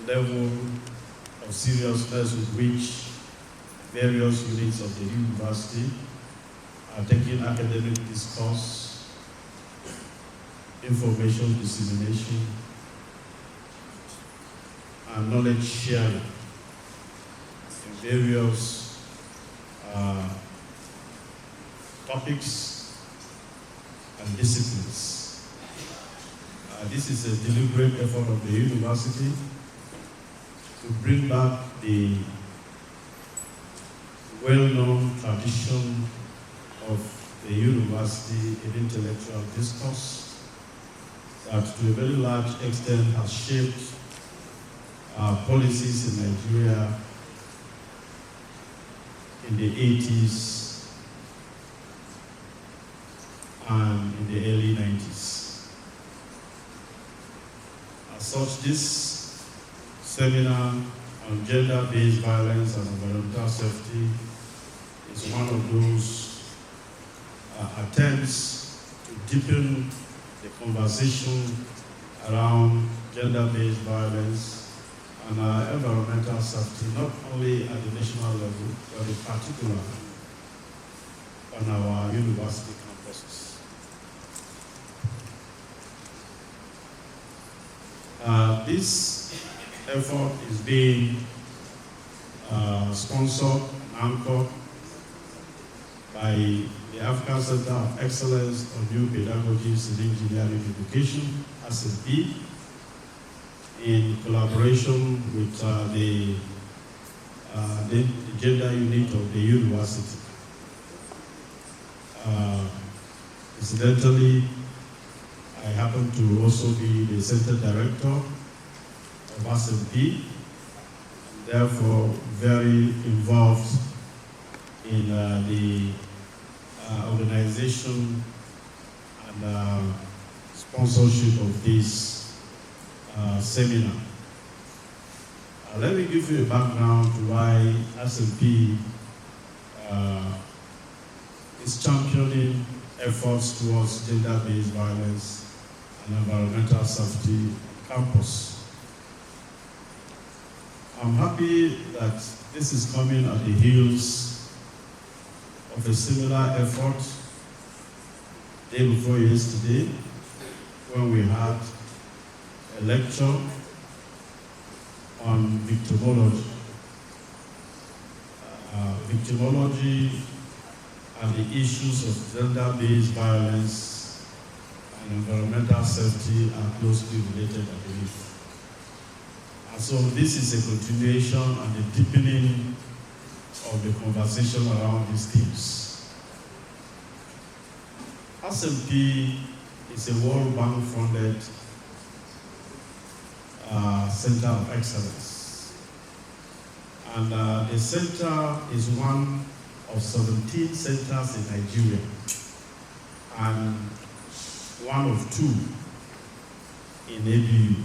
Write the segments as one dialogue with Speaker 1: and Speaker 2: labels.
Speaker 1: level of seriousness with which various units of the university are taking academic discourse, information dissemination, and knowledge sharing in various topics and disciplines. This is a deliberate effort of the university to bring back the well-known tradition of the university in intellectual discourse that to a very large extent has shaped policies in Nigeria in the 80s and in the early 90s. As such, this seminar on gender-based violence and environmental safety is one of those attempts to deepen the conversation around gender-based violence and environmental safety, not only at the national level, but in particular on our university campuses. This effort is being sponsored and anchored by the African Center of Excellence on New Pedagogies in Engineering Education, ACENPEE, in collaboration with the gender unit of the university. Incidentally, I happen to also be the center director of ACENPEE, therefore very involved in the organization and sponsorship of this seminar. Let me give you a background to why ACENPEE is championing efforts towards gender-based violence and environmental safety on campus. I'm happy that this is coming at the heels of a similar effort day before yesterday when we had a lecture on victimology. Victimology and the issues of gender-based violence and environmental safety are closely related, I believe. And so this is a continuation and a deepening of the conversation around these themes. ACENPEE is a World Bank funded Center of Excellence. And the center is one of 17 centers in Nigeria and one of 2 in ABU.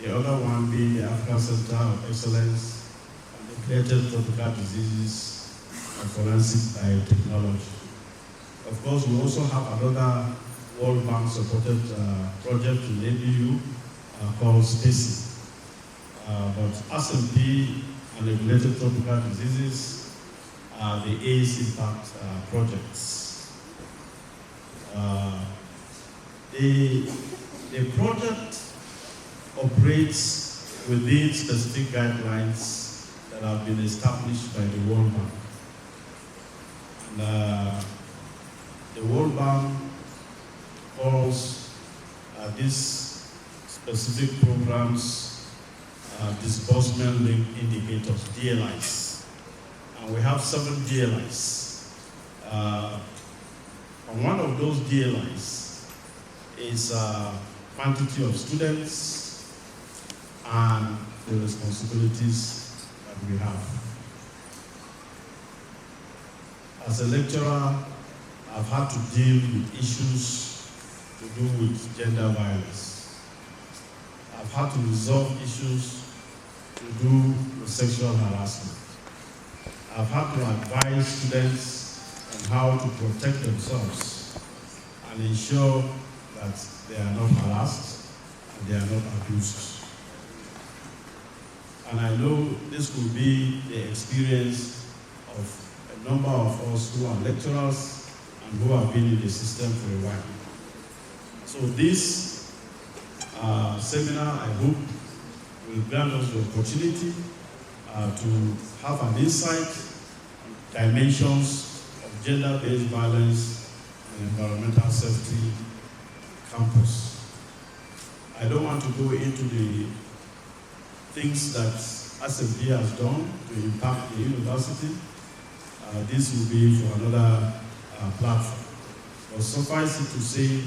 Speaker 1: The other one being the African Center of Excellence on Neglected Tropical Diseases and Forensic Biotechnology. Of course, we also have another World Bank supported project in ABU called SPACE. But ACENPEE and Regulated Tropical Diseases are the ACENPEE projects. The project operates within specific guidelines that have been established by the World Bank. And the World Bank calls these specific programs disbursement link indicators, DLIs. And we have 7 DLIs. And one of those DLIs is quantity of students and the responsibilities that we have. As a lecturer, I've had to deal with issues to do with gender violence. I've had to resolve issues to do with sexual harassment. I've had to advise students on how to protect themselves and ensure that they are not harassed and they are not abused. And I know this will be the experience of a number of us who are lecturers and who have been in the system for a while. So this seminar, I hope, will grant us the opportunity to have an insight on dimensions of gender-based violence and environmental safety campus. I don't want to go into the things that ACENPEE has done to impact the university. This will be for another platform. But suffice it to say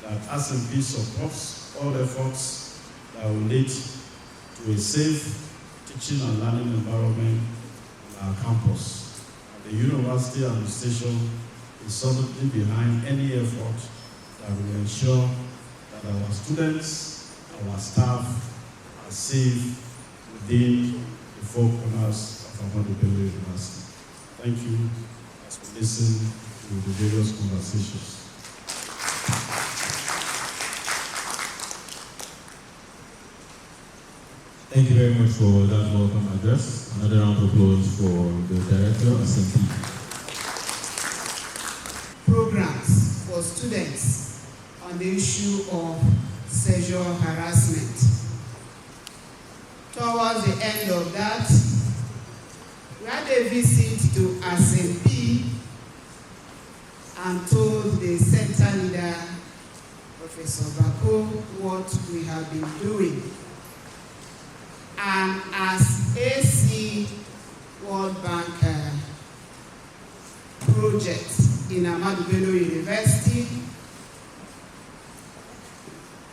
Speaker 1: that ACENPEE supports all efforts that will lead to a safe teaching and learning environment on our campus. And the university administration is solidly behind any effort that will ensure that our students, our staff are safe within the four corners of Ahmadu Bello University. Thank you as we listen to the various conversations.
Speaker 2: Thank you very much for that welcome address. Another round of applause for the Director of ACENPEE.
Speaker 3: Programs for students on the issue of sexual harassment. Towards the end of that, we had a visit to ACENPEE and told the center leader, Professor Bako, what we have been doing. And as AC World Bank project in Ahmadu Bello University,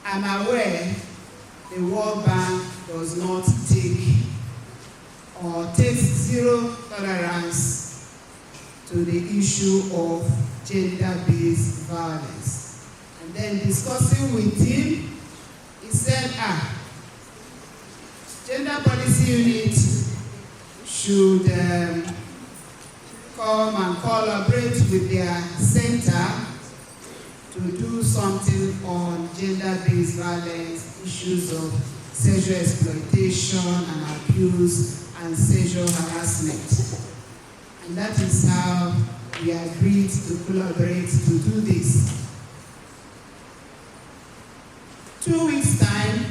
Speaker 3: I'm aware the World Bank does not take or takes zero tolerance to the issue of gender-based violence. And then discussing with him, he said, Gender Policy Unit should come and collaborate with their center to do something on gender-based violence, issues of sexual exploitation and abuse, and sexual harassment. And that is how we agreed to collaborate to do this. 2 weeks' time,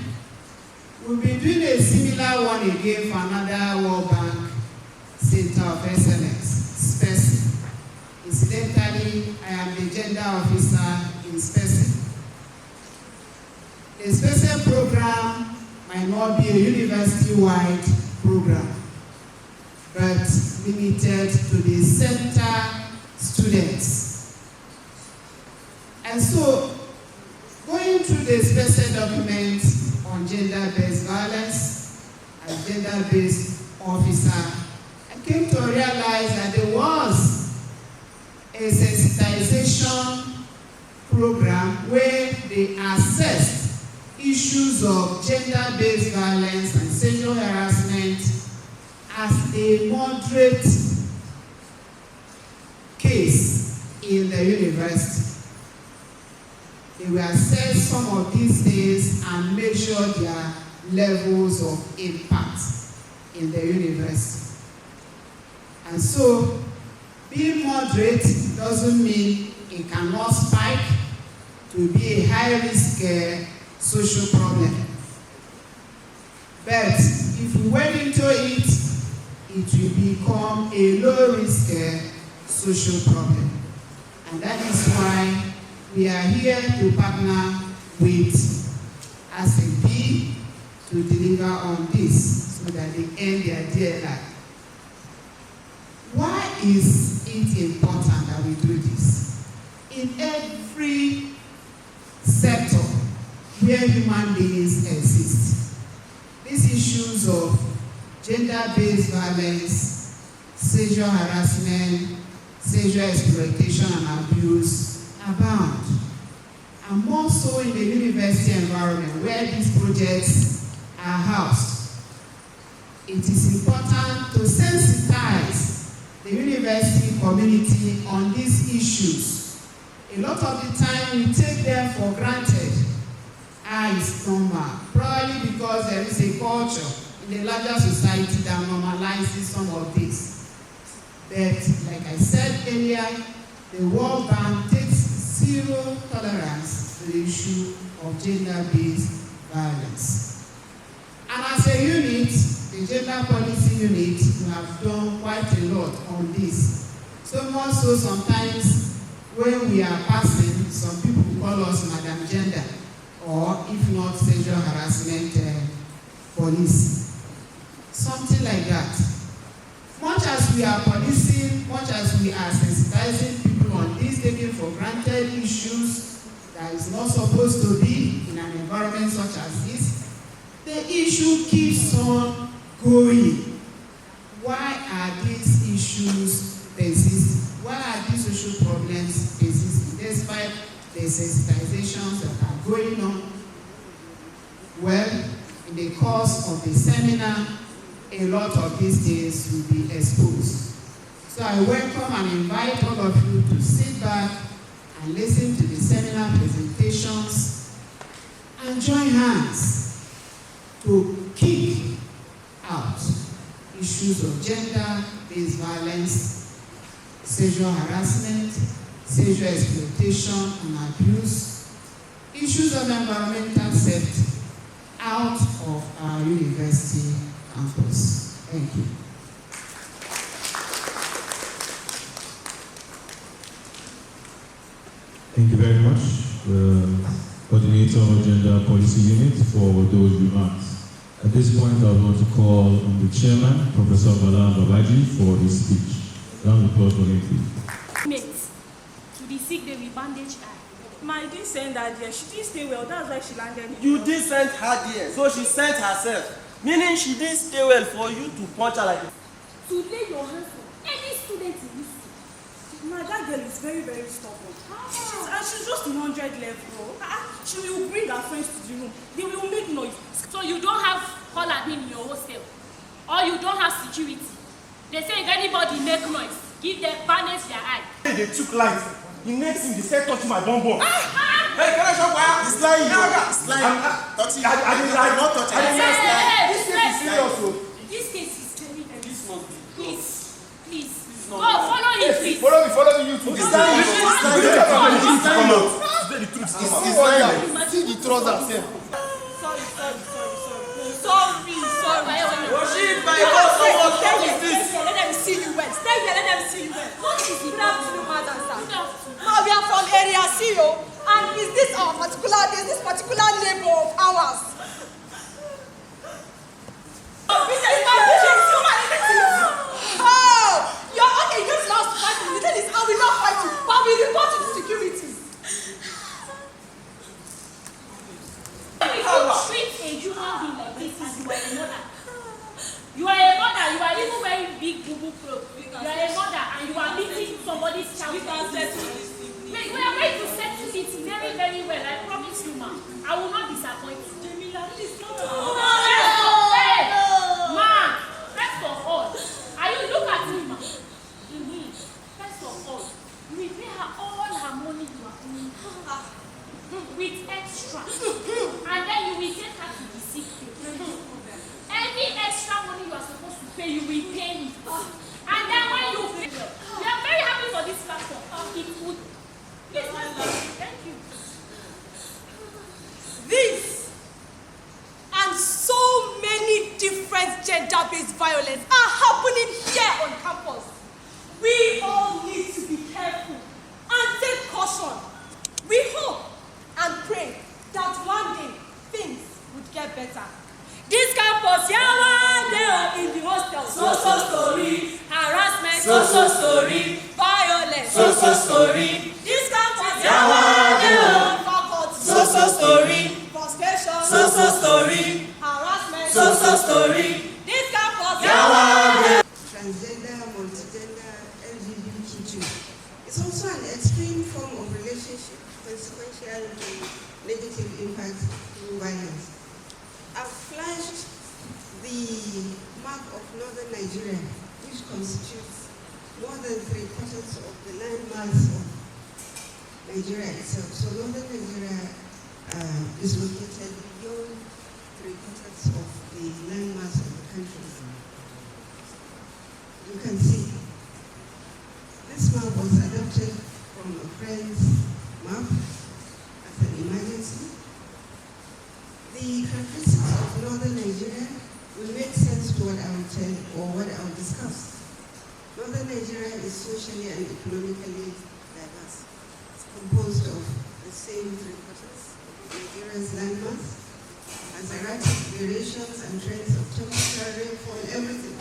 Speaker 3: we'll be doing a similar one again for another World Bank Center of Excellence, SPECI. Incidentally, I am the gender officer in SPECI. The SPECI program might not be a university-wide program, but limited to the center students. And so, going through the SPECI documents on gender-based violence and gender-based officer, I came to realize that there was a sensitization program where they assessed issues of gender-based violence and sexual harassment as a moderate case in the university. They will assess some of these things and measure their levels of impact in the university. And so, being moderate doesn't mean it cannot spike to be a high-risk social problem. But if we went into it, it will become a low-risk social problem. And that is why we are here to partner with ACENPEE to deliver on this so that they end their dear life. Why is it important that we do this? In every sector where human beings exist, these issues of gender-based violence, sexual harassment, sexual exploitation and abuse abound, and more so in the university environment where these projects are housed. It is important to sensitize the university community on these issues. A lot of the time we take them for granted. It's normal, probably because there is a culture in a larger society that normalizes some of this. But like I said earlier, the World Bank takes zero tolerance to the issue of gender-based violence. And as a unit, the Gender Policy Unit, we have done quite a lot on this. So much so sometimes when we are passing, some people call us Madam Gender, or if not, sexual harassment police. Something like that. Much as we are policing, much as we are sensitizing people on these taken for granted issues that is not supposed to be in an environment such as this, the issue keeps on going. Why are these issues persisting? Why are these social problems persisting despite the sensitizations that are going on? Well, in the course of the seminar, a lot of these things will be exposed. So I welcome and invite all of you to sit back and listen to the seminar presentations and join hands to kick out issues of gender-based violence, sexual harassment, sexual exploitation and abuse, issues of environmental safety out of our university campus. Thank you.
Speaker 2: Thank you very much, Coordinator of Gender Policy Unit, for those remarks. At this point, I want to call on the Chairman, Professor Bala Babaji, for his speech. Round of applause for him, please.
Speaker 4: Mates, to the sick, they will bandage her. My didn't send her there. She didn't stay well. That's why she landed.
Speaker 5: You did send her there, so she sent herself. Meaning she didn't stay well for you to punch her like this.
Speaker 4: To lay your hands on any student in this school. My that girl is very, very stubborn. She's just in 100 level. She will bring her friends to the room. They will make noise.
Speaker 6: So you don't have call admin in your hostel, or you don't have security. They say if anybody make noise, give them bandage their eye.
Speaker 5: They took life. The next thing they said touch my bonbon.
Speaker 7: Hey, can I show why? It's lying. It's lying. Touching. I didn't lie. Not touching.
Speaker 5: This case is serious.
Speaker 6: This case is very, very
Speaker 5: This
Speaker 6: serious.
Speaker 5: must be.
Speaker 6: Please.
Speaker 5: not
Speaker 6: Go, follow him, please.
Speaker 7: Follow me, you too. It's lying. It's lying. See the trousers here.
Speaker 6: Sorry.
Speaker 5: Rashid, my God, what is this?
Speaker 8: Let them see you well. Stay here, let them see you well.
Speaker 6: What is it?
Speaker 8: Good afternoon, madam, sir.
Speaker 6: Good afternoon.
Speaker 8: Now we are from area CEO, and is this our particular neighbor of ours? Oh, you're okay, you just lost fight. You tell us, I will not fight you, but we report to the security.
Speaker 6: If you treat a human being like this, you are a mother. You are even wearing big boo-boo clothes. You are a mother and you are meeting somebody's child. We are going to settle it very, very well. I promise you, ma'am. I will not disappoint you. Jamila, please don't. Hey, ma'am. First of all, look at me, ma'am. First of all, we pay her all her money you are owing her. With extra. And then you will take her to the sick bay. Any extra money you are supposed to pay, you will pay it. And then when you pay, we are very happy for this platform. It would. Please, thank you.
Speaker 8: This and so many different gender-based violence are happening here on campus. We all need to be careful and take caution. We hope and pray that one day things would get better.
Speaker 6: This campus, yawa, they are in the hostel. So story. Harassment. So story.
Speaker 8: Violence.
Speaker 6: So story.
Speaker 8: This campus,
Speaker 6: yawa, they are
Speaker 8: faculty.
Speaker 6: So story.
Speaker 8: Frustration.
Speaker 6: So story.
Speaker 8: Harassment.
Speaker 6: So story.
Speaker 8: This campus,
Speaker 6: yawa.
Speaker 9: Transgender, multigender, LGBTQ. It's also an extreme form of relationship, consequential negative impact through violence. I've flashed the map of northern Nigeria, which constitutes more than 3/4 of the landmass of Nigeria itself. So northern Nigeria is located beyond 3/4 of the landmass of will make sense to what I will tell or what I will discuss. Northern Nigeria is socially and economically diverse. It's composed of the same three quarters of Nigeria's landmass, has erratic variations and trends of temperature, rainfall, everything,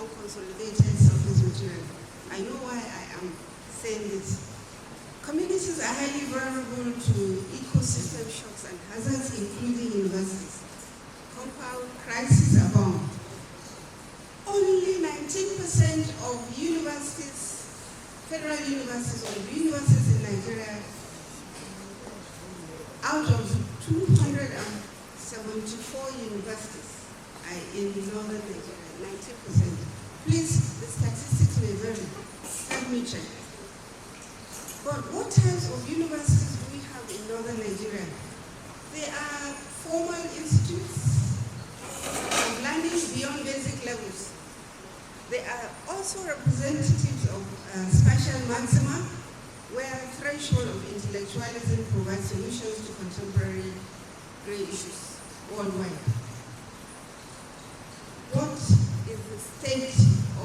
Speaker 9: unconsolidated surface material. I know why I am saying this. Communities are highly vulnerable to ecosystem shocks and hazards, including universities. Compound crises abound. Only 19% of universities, federal universities or universities in Nigeria, out of 274 universities are in northern Nigeria, 19%. Please, the statistics may vary. Help me check. But what types of universities do we have in northern Nigeria? They are formal institutes of learning beyond basic levels. They are also representatives of spatial maxima, where threshold of intellectualism provides solutions to contemporary great issues worldwide. What is the state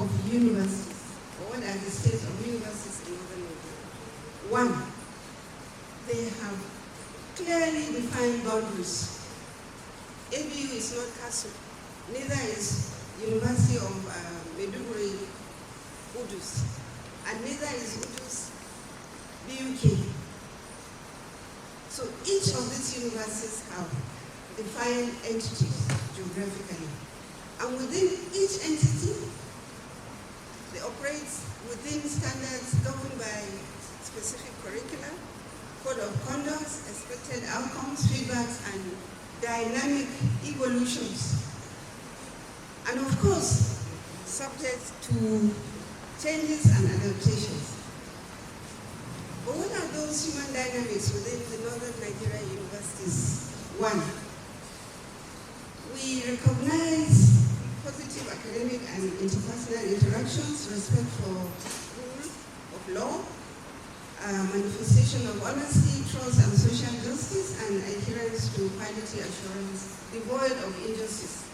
Speaker 9: of universities? Or what are the states of universities in northern Nigeria? One, they have clearly defined boundaries. ABU is not castle, neither is University of Maiduguri, Udus, and neither is Udus, BUK. So each of these universities have defined entities geographically. And within each entity, they operate within standards governed by specific curricula, code of conduct, expected outcomes, feedbacks, and dynamic evolutions. And of course, subject to changes and adaptations. But what are those human dynamics within the northern Nigeria universities? One, we recognize positive academic and interpersonal interactions, respect for rule of law, manifestation of honesty, trust, and social justice, and adherence to quality assurance, devoid of injustice.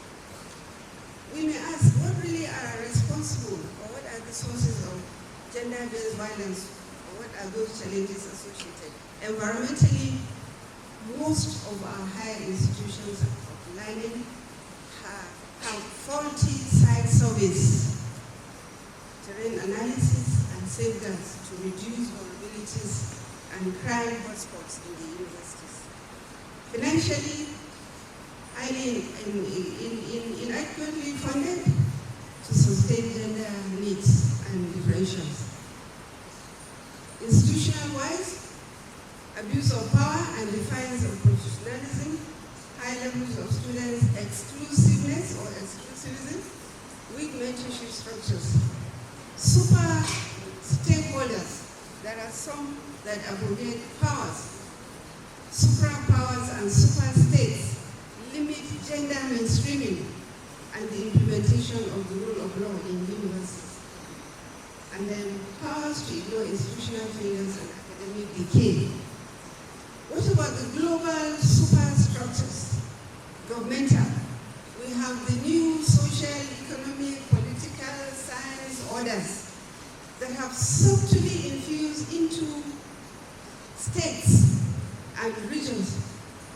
Speaker 9: We may ask, what really are responsible, or what are the sources of gender-based violence, or what are those challenges associated? Environmentally, most of our higher institutions of learning have faulty site surveys, terrain analysis, and safeguards to reduce vulnerabilities and crime hotspots in the universities. Financially, highly inadequately funded to sustain gender needs and differentials. Institutional-wise, abuse of power and defiance of professionalism, high levels of students' exclusiveness or exclusivism, weak mentorship structures, super stakeholders. There are some that aggregate powers, supra-powers and super-states, limit gender mainstreaming and the implementation of the rule of law in universities. And then powers to ignore institutional failures and academic decay. What about the global superstructures? Governmental. We have the new social, economic, political, science orders that have subtly infused into states and regions.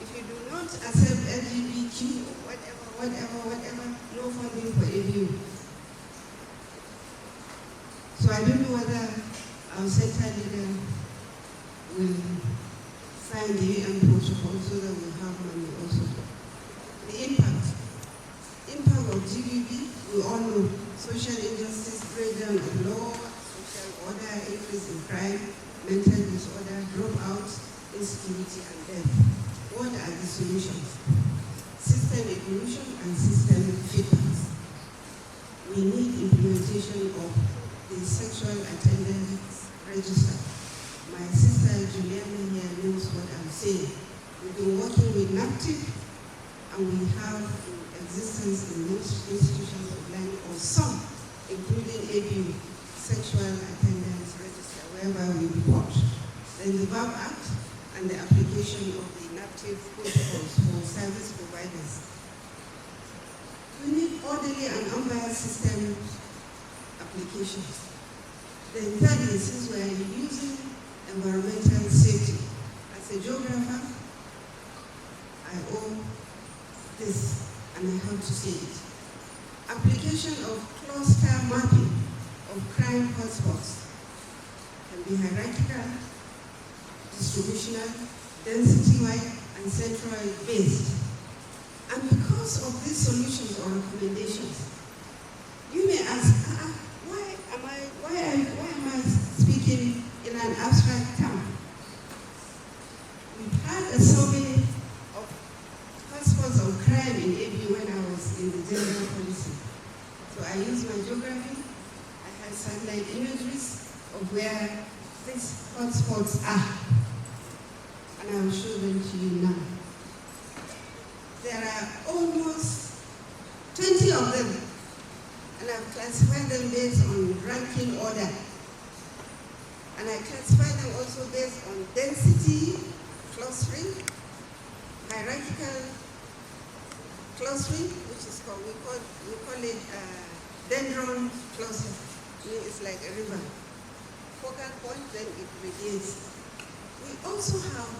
Speaker 9: If you do not accept LGBTQ or whatever, no funding for ABU. So I don't know whether our center leader will sign the UN protocol so that we have money also. The impact of GBV, we all know, social injustice, breakdown of law, social order, increase in crime, mental disorder, dropouts, insecurity, and death. What are the solutions? System evolution and system feedbacks. We need implementation of the sexual attendance register. My sister Juliana here knows what I'm saying. We've been working with NAPTIP, and we have in existence in most institutions of learning, or some, including ABU, sexual attendance register, whereby we report. Then the VAB Act and the application of the NAPTIP protocols for service providers. We need orderly and unbiased system applications. Then thirdly, since we are using environmental safety, as a geographer, I owe this, and I have to say it. Application of cluster mapping of crime hotspots can be hierarchical, distributional, density-wide, and centroid based. And because of these solutions or recommendations, you may ask, why am I speaking in an abstract term? We've had a survey of hotspots of crime in ABU when I was in the general policy. So I used my geography. I had satellite imageries of where these hotspots are. And I will show them to you now. There are almost 20 of them. And I've classified them based on ranking order. And I classify them also based on density, clustering, hierarchical clustering, which is called, we call it dendron cluster. It's like a river. Focal point, then it radiates. We also have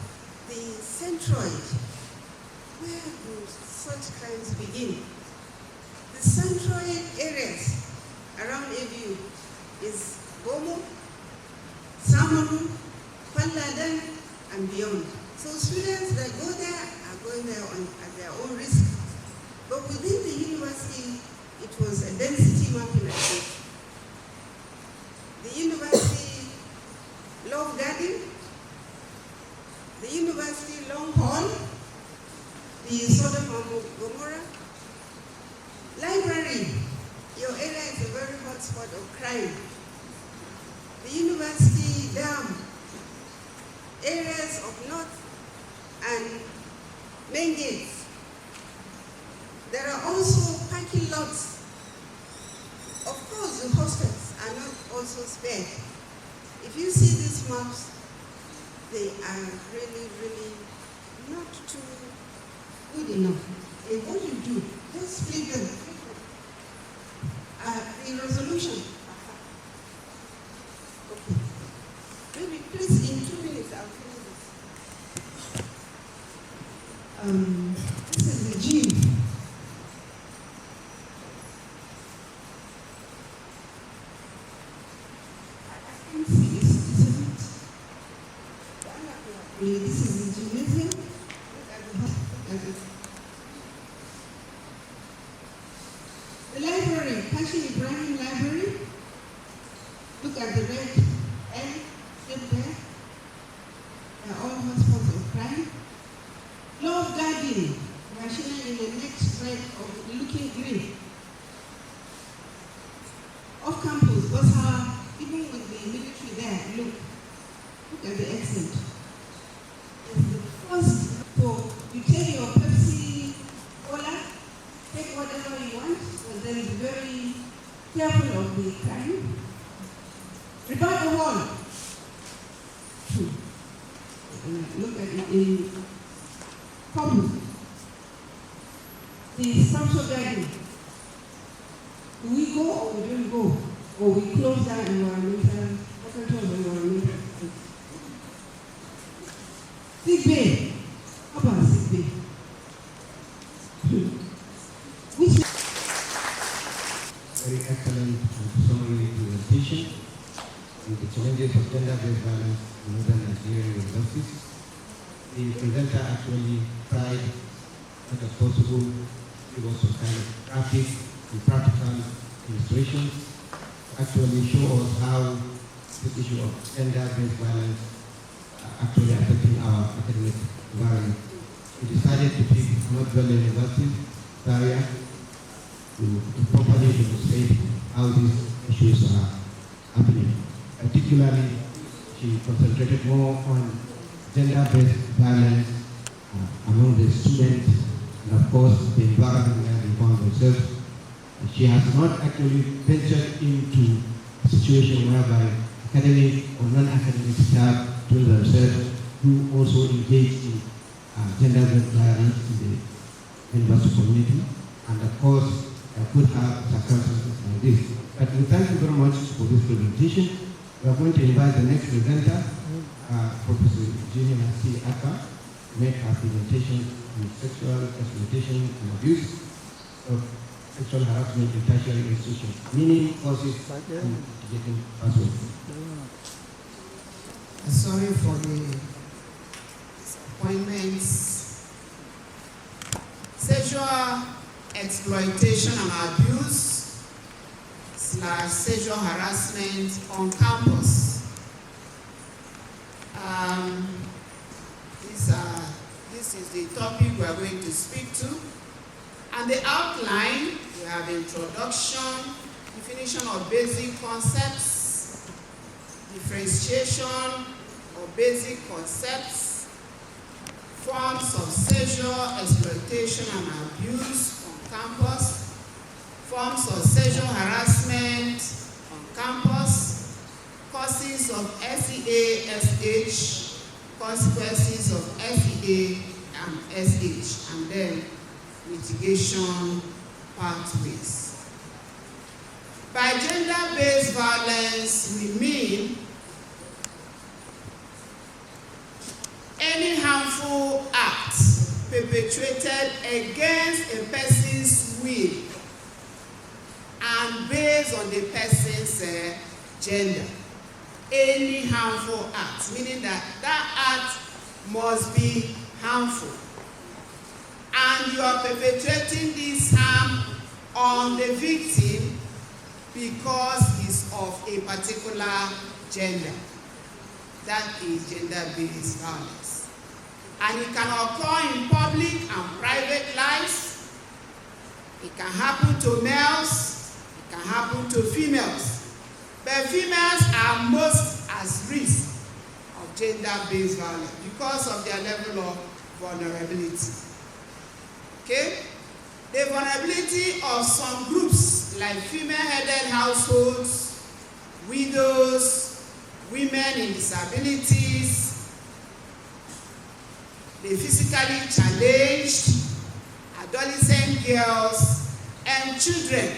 Speaker 9: the centroid. Where do such crimes begin? The centroid areas around ABU is Bomo, Samonu, Panladan, and beyond. So students that go there are going there at their own risk. But within the university, it was a density mapping approach. The university Love Garden, the university Long Hall, the Sodom and Gomorrah, library, your area is a very hot spot of crime. The university dam, areas of North and main gates. There are also parking lots. Of course, the hostels are not also spared. If you see these maps, they are really, really not too good enough. And what you do, just split them. The resolution. Okay. Maybe please in 2 minutes I'll finish this. This is the gym. I can see this, isn't it? This is the gymnasium. Look at the hospital. The library, Hashim Ibrahim Library. Look at the red L still there. They're all hotspots of crime. Love Garden, Rashina in the next red of looking green. Off campus, Bosha, even with the military there, look at the accent. It's the first, so you take your Pepsi Cola, take whatever you want, but then be very careful of the crime. Regard the wall. Look at it in common. The social garden. Do we go or we don't go? Or we close down environmental, environmental. Sick bay. How about sick bay?
Speaker 10: Very excellent and summary presentation on the challenges of gender-based violence in modern Nigerian universities. The presenter actually tried as much as possible to give us some kind of graphic and practical illustrations to actually show us how this issue of gender-based violence actually affecting our academic environment. We decided to pick Ahmadu Bello University, Zaria, to properly demonstrate how these issues are happening. Particularly, she concentrated more on gender-based violence among the students and of course the environment where they found themselves. She has not actually ventured into a situation whereby academic or non-academic staff told themselves who also engage in gender-based violence in the university community. And of course, could have circumstances like this. But we thank you very much for this presentation. We are going to invite the next presenter, Professor Eugenia C. Aka, to make her presentation on sexual exploitation and abuse of sexual harassment in tertiary institutions, meaning causes and mitigating pathways.
Speaker 3: Sorry for the disappointments. Sexual exploitation and abuse / sexual harassment on campus. This is the topic we are going to speak to. And the outline, we have introduction, definition of basic concepts, differentiation of basic concepts, forms of sexual exploitation and abuse on campus, forms of sexual harassment on campus, causes of SEA/SH, consequences of SEA and SH, and then mitigation pathways. By gender-based violence, we mean any harmful act perpetrated against a person's will and based on the person's gender. Any harmful act, meaning that act must be harmful. And you are perpetrating this harm on the victim because he's of a particular gender. That is gender-based violence. And it can occur in public and private lives. It can happen to males, it can happen to females. But females are most at risk of gender-based violence because of their level of vulnerability. Okay? The vulnerability of some groups like female-headed households, widows, women in disabilities, the physically challenged, adolescent girls, and children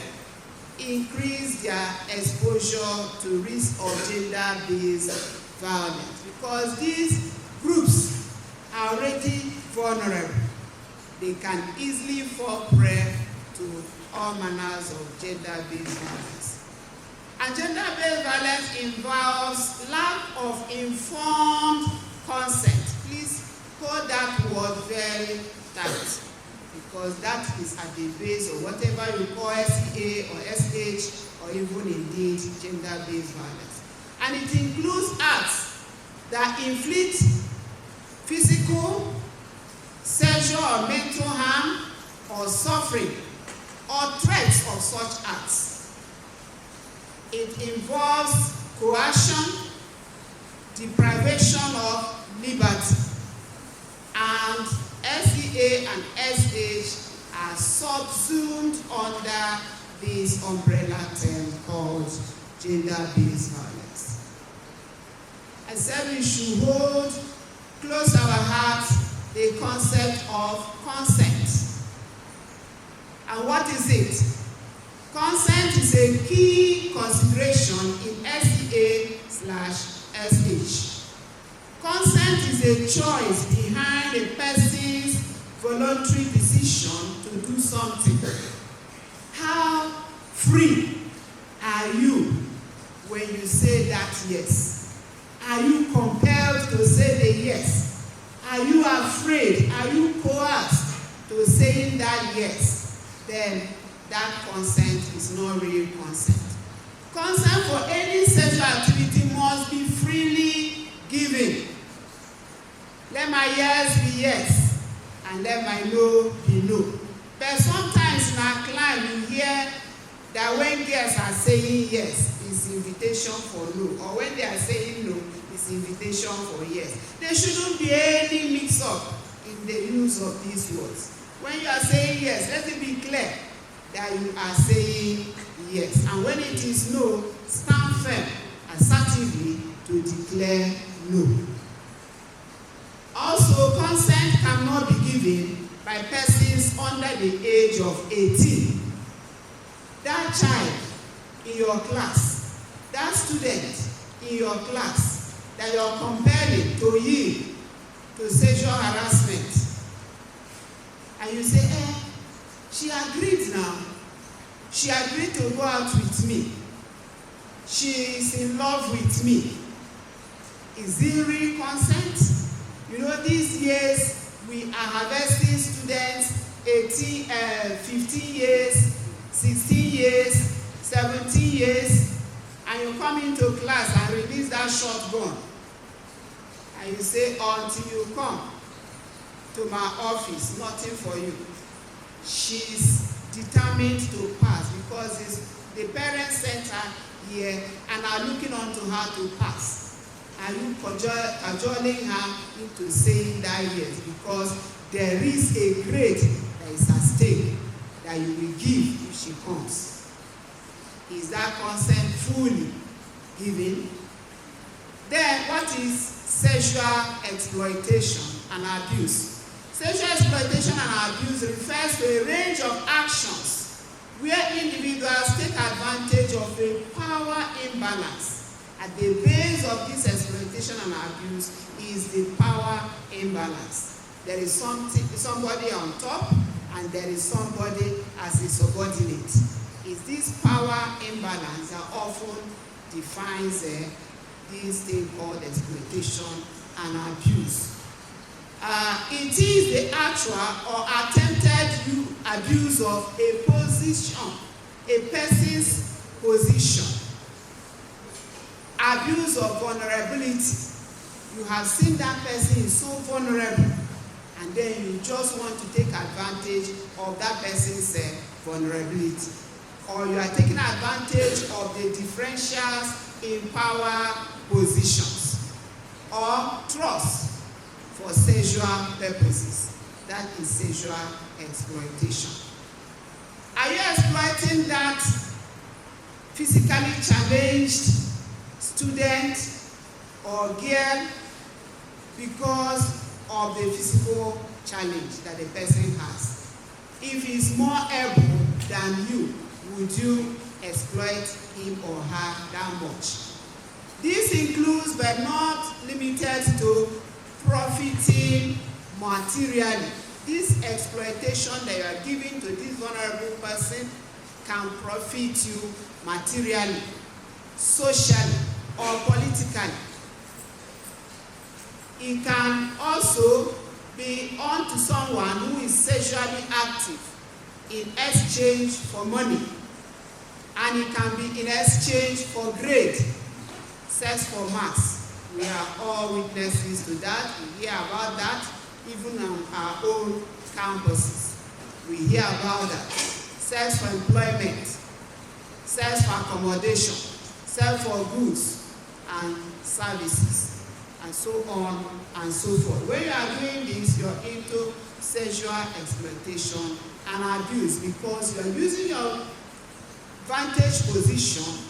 Speaker 3: increase their exposure to risk of gender-based violence because these groups are already vulnerable. They can easily fall prey to all manners of gender-based violence. And gender-based violence involves lack of informed consent. Please hold that word very tight, because that is at the base of whatever you call SEA or SH or even indeed gender-based violence. And it includes acts that inflict physical, sexual or mental harm or suffering or threats of such acts. It involves coercion, deprivation of liberty, and SEA and SH are subsumed under this umbrella term called gender-based violence. I said we should hold close to our hearts the concept of consent. And what is it? Consent is a key consideration in SEA/SH. Consent is a choice behind a person's voluntary decision to do something. How free are you when you say that yes? Are you compelled to say the yes? Are you afraid? Are you coerced to saying that yes? Then that consent is not real consent. Consent for any sexual activity must be freely given. Let my yes be yes, and let my no be no. But sometimes in our clan you hear that when girls are saying yes, it's invitation for no, or when they are saying no, it's invitation for yes. There shouldn't be any mix-up in the use of these words. When you are saying yes, let it be clear that you are saying yes. And when it is no, stand firm assertively to declare no. Also, consent cannot be given by persons under the age of 18. that child in your class, that student in your class that you're compelling to yield to sexual harassment, and you say, she agreed now. She agreed to go out with me. She is in love with me. Is it real consent? You know, these years we are harvesting students 15 years, 16 years, 17 years, and you come into class and release that shotgun. And you say, until you come to my office, nothing for you. She's determined to pass because it's the parents sent her here and are looking on to her to pass. Are you cajoling her into saying that yes? Because there is a grade that is at stake that you will give if she comes. Is that consent fully given? Then what is sexual exploitation and abuse? Sexual exploitation and abuse refers to a range of actions where individuals take advantage of a power imbalance. At the base of this exploitation and abuse is the power imbalance. There is somebody on top and there is somebody as a subordinate. It's this power imbalance that often defines this thing called exploitation and abuse. It is the actual or attempted abuse of a position, a person's position. Abuse of vulnerability. You have seen that person is so vulnerable, and then you just want to take advantage of that person's vulnerability. Or you are taking advantage of the differentials in power positions. Or trust for sexual purposes. That is sexual exploitation. Are you exploiting that physically challenged student or girl because of the physical challenge that the person has? If he's more able than you, would you exploit him or her that much? This includes but not limited to profiting materially. This exploitation that you are giving to this vulnerable person can profit you materially, socially, or politically. It can also be on to someone who is sexually active in exchange for money, and it can be in exchange for grade, sex for marks. We are all witnesses to that. We hear about that even on our own campuses. We hear about that. Sex for employment, sex for accommodation, sex for goods and services, and so on and so forth. When you are doing this, you are into sexual exploitation and abuse because you are using your vantage position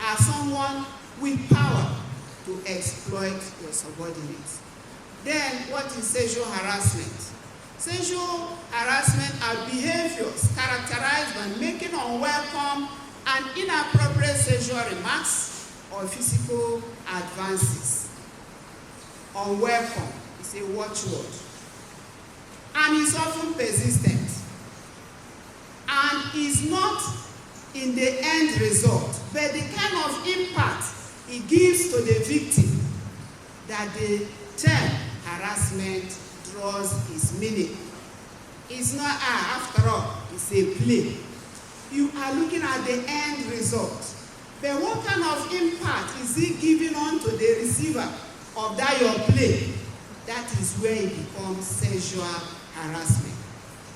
Speaker 3: as someone with power to exploit your subordinates. Then, what is sexual harassment? Sexual harassment are behaviors characterized by making unwelcome and inappropriate sexual remarks or physical advances. Unwelcome is a watchword, and is often persistent, and is not in the end result, but the kind of impact it gives to the victim that the term harassment draws its meaning. It's not, after all, it's a play. You are looking at the end result. But what kind of impact is it giving on to the receiver of that your play? That is where it becomes sexual harassment.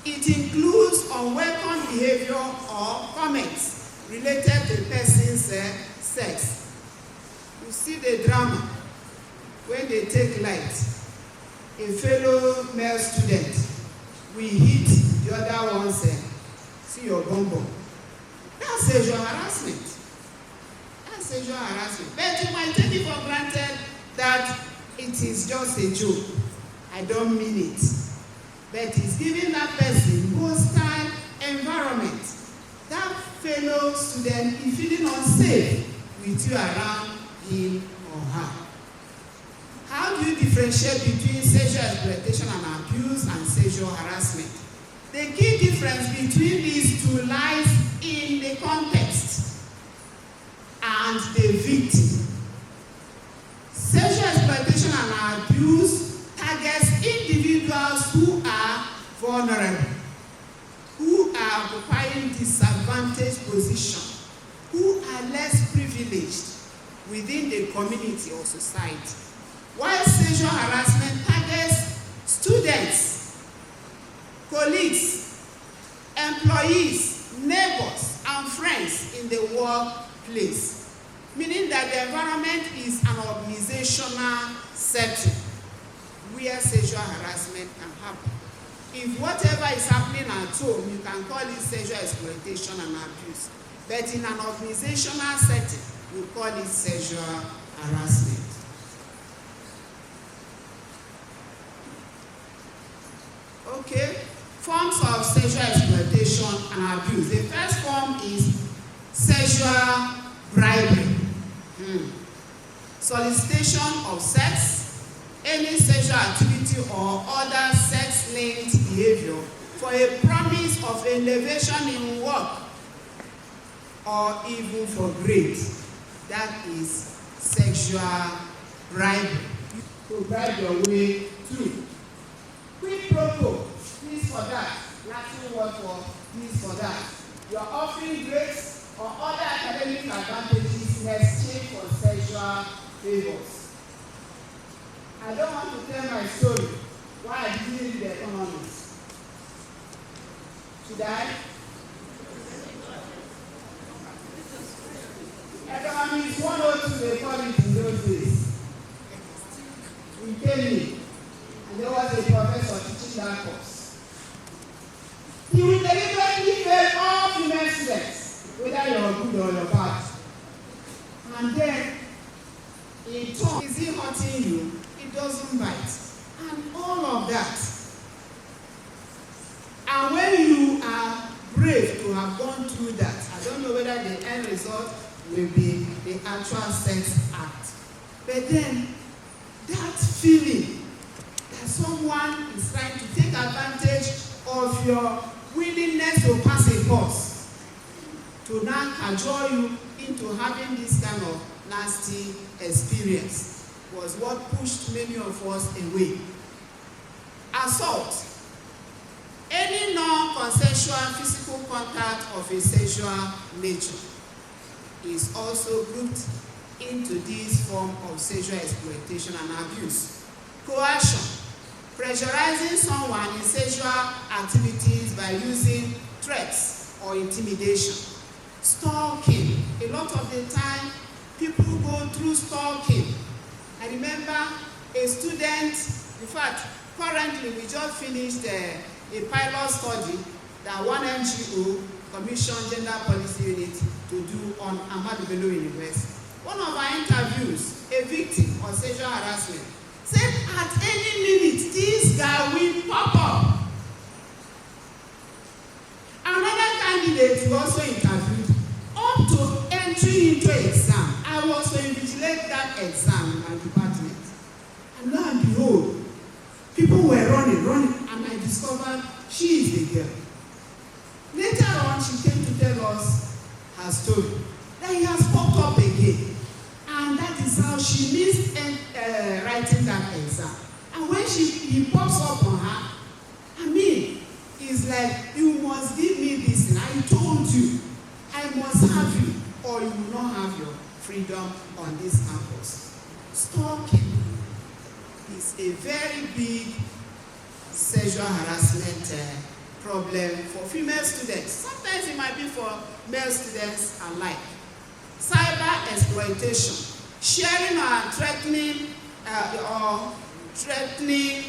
Speaker 3: It includes unwelcome behavior or comments related to a person's sex. You see the drama when they take light. A fellow male student will hit the other one, say, see your bumbo. That's sexual harassment. That's sexual harassment. But you might take it for granted that it is just a joke. I don't mean it. But it's giving that person hostile environment. That fellow student is feeling unsafe with you around him or her. How do you differentiate between sexual exploitation and abuse and sexual harassment? The key difference between these two lies in the context and the victim. Sexual exploitation and abuse targets individuals who are vulnerable, who are occupying disadvantaged position, who are less privileged within the community or society. While sexual harassment targets students, colleagues, employees, neighbors, and friends in the workplace, meaning that the environment is an organizational setting where sexual harassment can happen. If whatever is happening at home, you can call it sexual exploitation and abuse. But in an organizational setting, we call it sexual harassment. Okay, forms of sexual exploitation and abuse. The first form is sexual bribery. Solicitation of sex, any sexual activity or other sex-linked behavior for a promise of elevation in work or even for grade. That is sexual bribery. To bribe your way through. Quid pro quo, this for that, Latin word for this for that. You are offering grades or other academic advantages in exchange for sexual favors. I don't want to tell my story why I didn't read the economics. Should I? Economics 102, they call it in those days. We came in, and there was a professor teaching that course. He will deliberately fail all female students, whether you're good or you're bad. And then, in turn, is he hurting you? It doesn't bite. And all of that. And when you are brave to have gone through that, I don't know whether the end result will be the actual sex act. But then, that feeling that someone is trying to take advantage of your willingness to pass a course, to now cajole you into having this kind of nasty experience, was what pushed many of us away. Assault. Any non-consensual physical contact of a sexual nature is also grouped into this form of sexual exploitation and abuse. Coercion. Pressurizing someone in sexual activities by using threats or intimidation. Stalking. A lot of the time, people go through stalking. I remember a student, in fact, currently we just finished a pilot study that one NGO commissioned Gender Policy Unit to do on Ahmadu Bello University. One of our interviews, a victim of sexual harassment, said at any minute this guy will pop up. Another candidate who also interviewed, up to entry into exam. I was to invigilate that exam in my department. And lo and behold, people were running, and I discovered she is the girl. Later on, she came to tell us her story, that he has popped up again. And that is how she missed writing that exam. And when he pops up on her, I mean, it's like, you must give me this, and I told you, I must have you, or you will not have your freedom on this campus. Stalking is a very big sexual harassment problem for female students. Sometimes it might be for male students alike. Cyber exploitation, sharing or threatening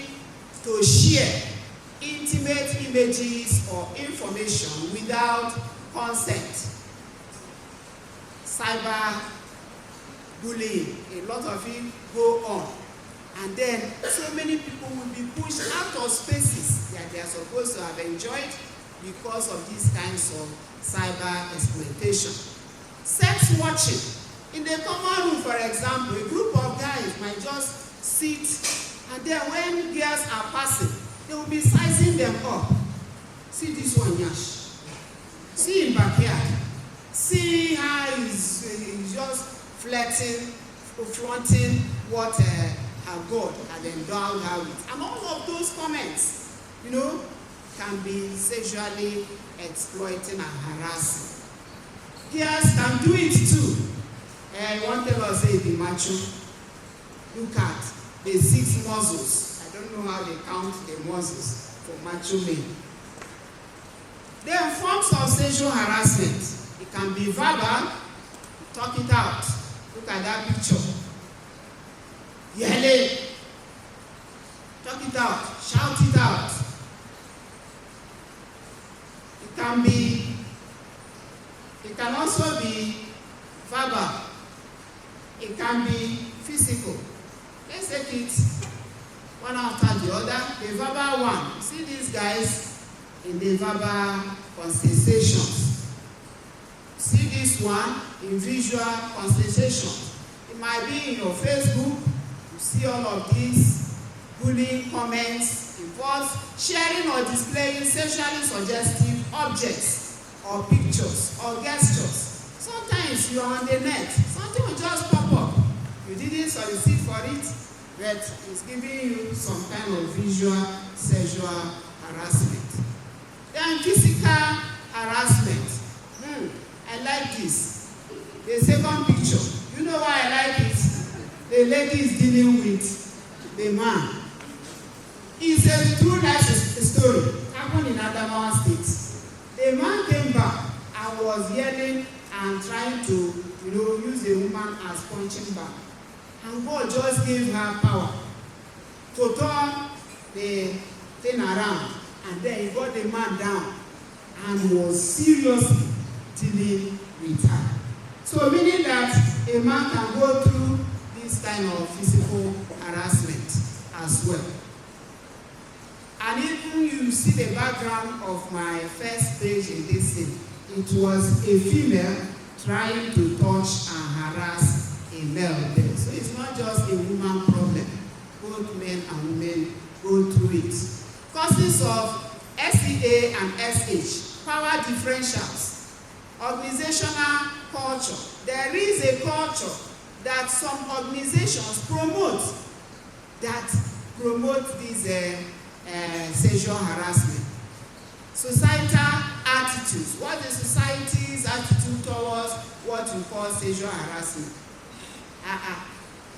Speaker 3: to share intimate images or information without consent. Cyber bullying, a lot of it go on. And then so many people will be pushed out of spaces that they are supposed to have enjoyed because of these kinds of cyber exploitation. Sex watching. In the common room, for example, a group of guys might just sit, and then when girls are passing, they will be sizing them up. See this one, Yash. See him backyard. See how he's just flaunting what her God had endowed her with. And all of those comments, can be sexually exploiting and harassing. Girls can do it too. One tell us say the macho. Look at the 6 muscles. I don't know how they count the muscles for macho men. There are forms of sexual harassment. It can be verbal. Talk it out. Look at that picture. Yelling. Talk it out. Shout it out. It can also be verbal. It can be physical. Let's take it one after the other. The verbal one. See these guys in the verbal consultations. See this one in visual consultation. It might be in your Facebook. You see all of these bullying comments, involves sharing or displaying sexually suggestive objects or pictures or gestures. Sometimes you are on the net, something will just pop up. You didn't solicit for it, but it's giving you some kind of visual sexual harassment. Then physical harassment. I like this. The second picture. You know why I like it? The lady is dealing with the man. It's a true life story. It happened in Adamawa State. The man came back and was yelling and trying to, use the woman as punching bag. And God just gave her power to turn the thing around. And then he got the man down and was seriously dealing with her. So meaning that a man can go through this kind of physical harassment as well. And even you see the background of my first page in this thing, it was a female trying to touch and harass a male there. So it's not just a woman problem. Both men and women go through it. Causes of SEA and SH, power differentials, organizational culture. There is a culture that some organizations promote this sexual harassment. Societal attitudes. What is society's attitude towards what we call sexual harassment?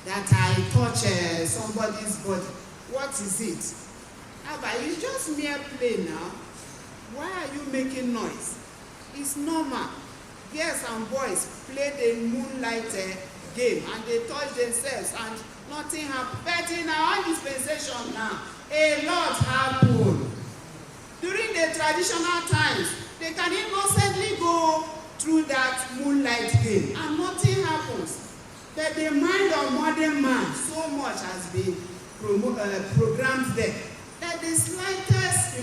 Speaker 3: That I touch somebody's body. What is it? But it's just mere play now. Why are you making noise? It's normal. Girls and boys play the moonlight game and they touch themselves and nothing happens. But in our dispensation now, a lot happen. During the traditional times, they can innocently go through that moonlight game and nothing happens. But the mind of modern man, so much has been programmed there that the slightest,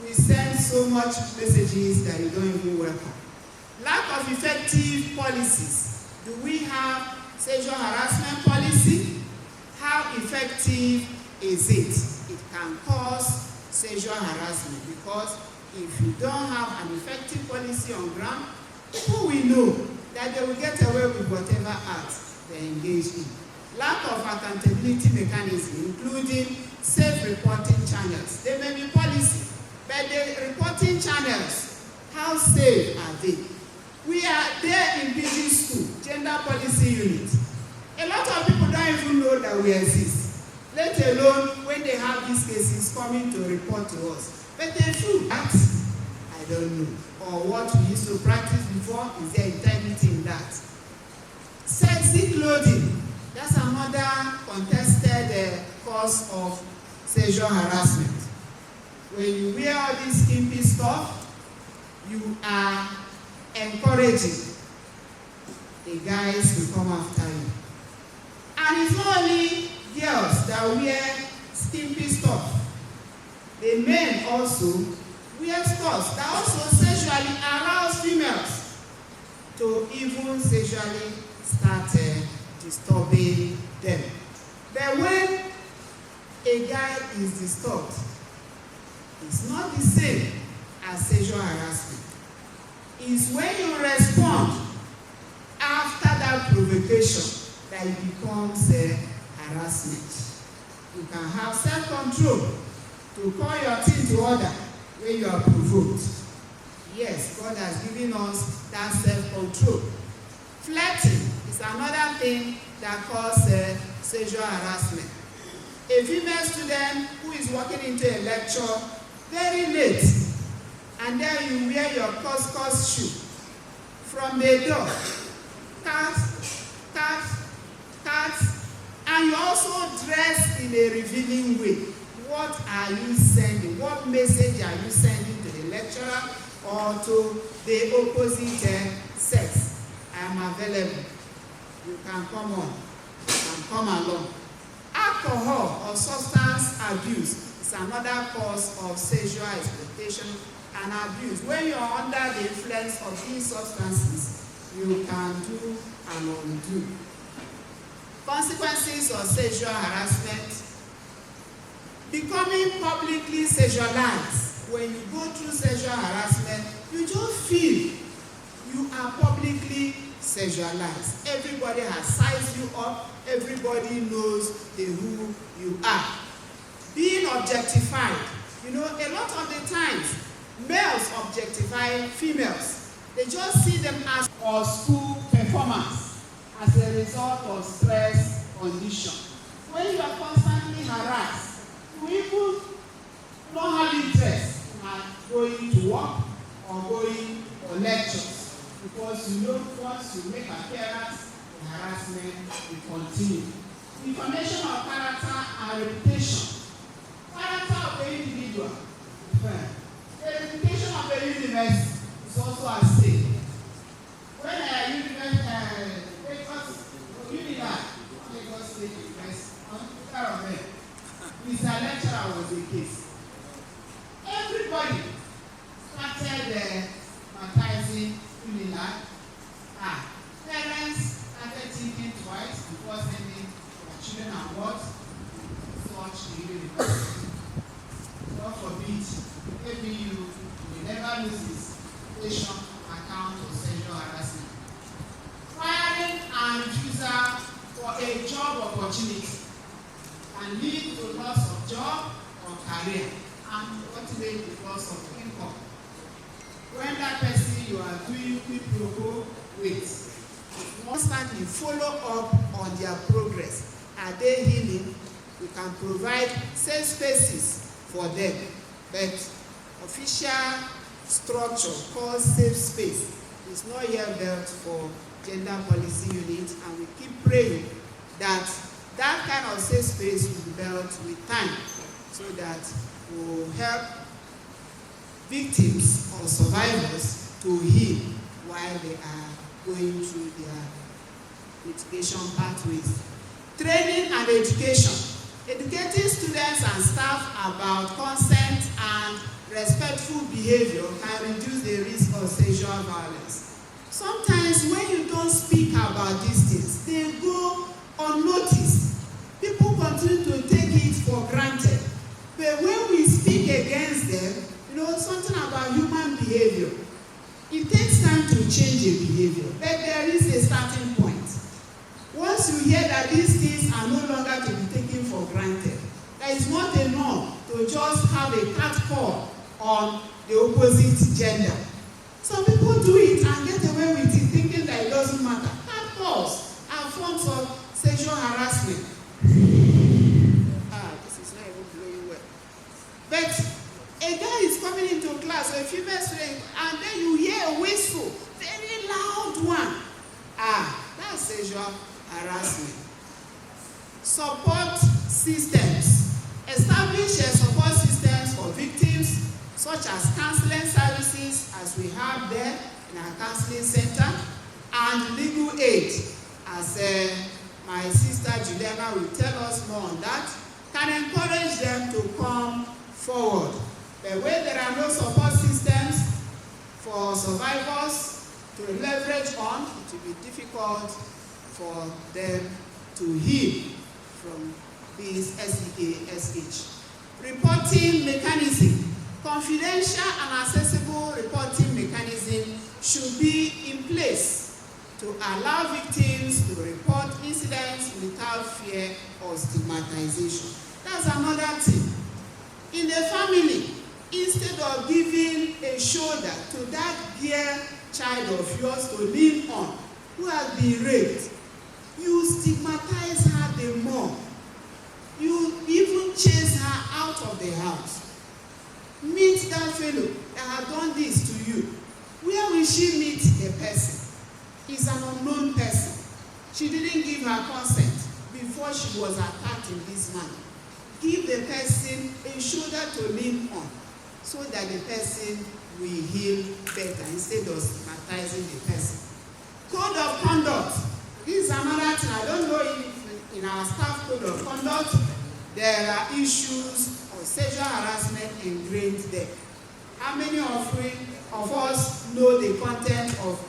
Speaker 3: we send so much messages that you don't even welcome. Lack of effective policies. Do we have sexual harassment policy? How effective is it? It can cause sexual harassment because if you don't have an effective policy on ground, people will know that they will get away with whatever act they engage in. Lack of accountability mechanism, including safe reporting channels. There may be policy, but the reporting channels, how safe are they? We are there in PG school, gender policy unit. A lot of people don't even know that we exist, let alone when they have these cases coming to report to us. But they do that, I don't know. Or what we used to practice before, is there integrity in that? Sexy clothing, that's another contested cause of sexual harassment. When you wear all this skimpy stuff, you are encouraging the guys to come after you. And it's not only girls that wear skimpy stuff. The men also wear skirts that also sexually arouse females to even sexually start disturbing them. But when a guy is disturbed, it's not the same as sexual harassment. It's when you respond after that provocation that it becomes harassment. You can have self-control to call your thing to order when you are provoked. Yes, God has given us that self-control. Flirting is another thing that causes sexual harassment. A female student who is walking into a lecture very late, and then you wear your couscous shoe from the door, and you also dress in a revealing way. What are you sending? What message are you sending to the lecturer or to the opposite sex? I am available. You can come on. You can come along. Alcohol or substance abuse is another cause of sexual exploitation and abuse. When you are under the influence of these substances, you can do and undo. Consequences of sexual harassment: becoming publicly sexualized. When you go through sexual harassment, you just feel you are publicly sexualized. Everybody has sized you up. Everybody knows who you are. Being objectified. You know, a lot of the times, males objectify females. They just see them as or school performance as a result of stress condition. When you are constantly harassed, you even don't have interest in going to work or going for lectures, because you know once you make appearance, the harassment will continue. Information of character and reputation. Character of the individual. The reputation of the university is also at stake. When Lagos State University, Mr. Lecturer was the case. Everybody started advertising Unilag. Parents started thinking twice before sending their children abroad to such a university. God forbid, maybe you will never lose this station account of sexual harassment. Firing and refusal for a job opportunity can lead to loss of job or career and ultimately loss of income. When that person you are doing quid pro quo with, constantly follow up on their progress. Are they healing? We can provide safe spaces for them, but official structure called safe space is not yet built for gender policy units, and we keep praying that that kind of safe space will be built with time, so that we will help victims or survivors to heal while they are going through their mitigation pathways. Training and education. Educating students and staff about consent and respectful behavior can reduce the risk of sexual violence. Sometimes when you don't speak about these things, they go unnoticed. People continue to take it for granted. But when we speak against them, you know, something about human behavior, it takes time to change a behavior, but there is a starting point. Once you hear that these things are no longer to be taken for granted, there is not enough to just have a cat call on the opposite gender. Some people do it and get away with it, thinking that it doesn't matter. Cat calls are forms of sexual harassment. This is not even blowing well. But a guy is coming into class, or a female student, and then you hear a whistle, very loud one. That's sexual harassment. Support systems. Establish support systems for victims, such as counseling services, as we have there in our counseling center, and legal aid, as my sister Juliana will tell us more on that, can encourage them to come forward. But when there are no support systems for survivors to leverage on, it will be difficult for them to heal from this SEASH. Reporting mechanism. Confidential and accessible reporting mechanism should be in place to allow victims to report incidents without fear or stigmatization. That's another thing. In the family, instead of giving a shoulder to that dear child of yours to lean on who has been raped, you stigmatize her the more. You even chase her out of the house. Meet that fellow that has done this to you. Where will she meet the person? It's an unknown person. She didn't give her consent before she was attacked in this manner. Give the person a shoulder to lean on so that the person will heal better instead of stigmatizing the person. Code of conduct. This is another thing. I don't know if in our staff code of conduct there are issues of sexual harassment ingrained there. How many of us know the content of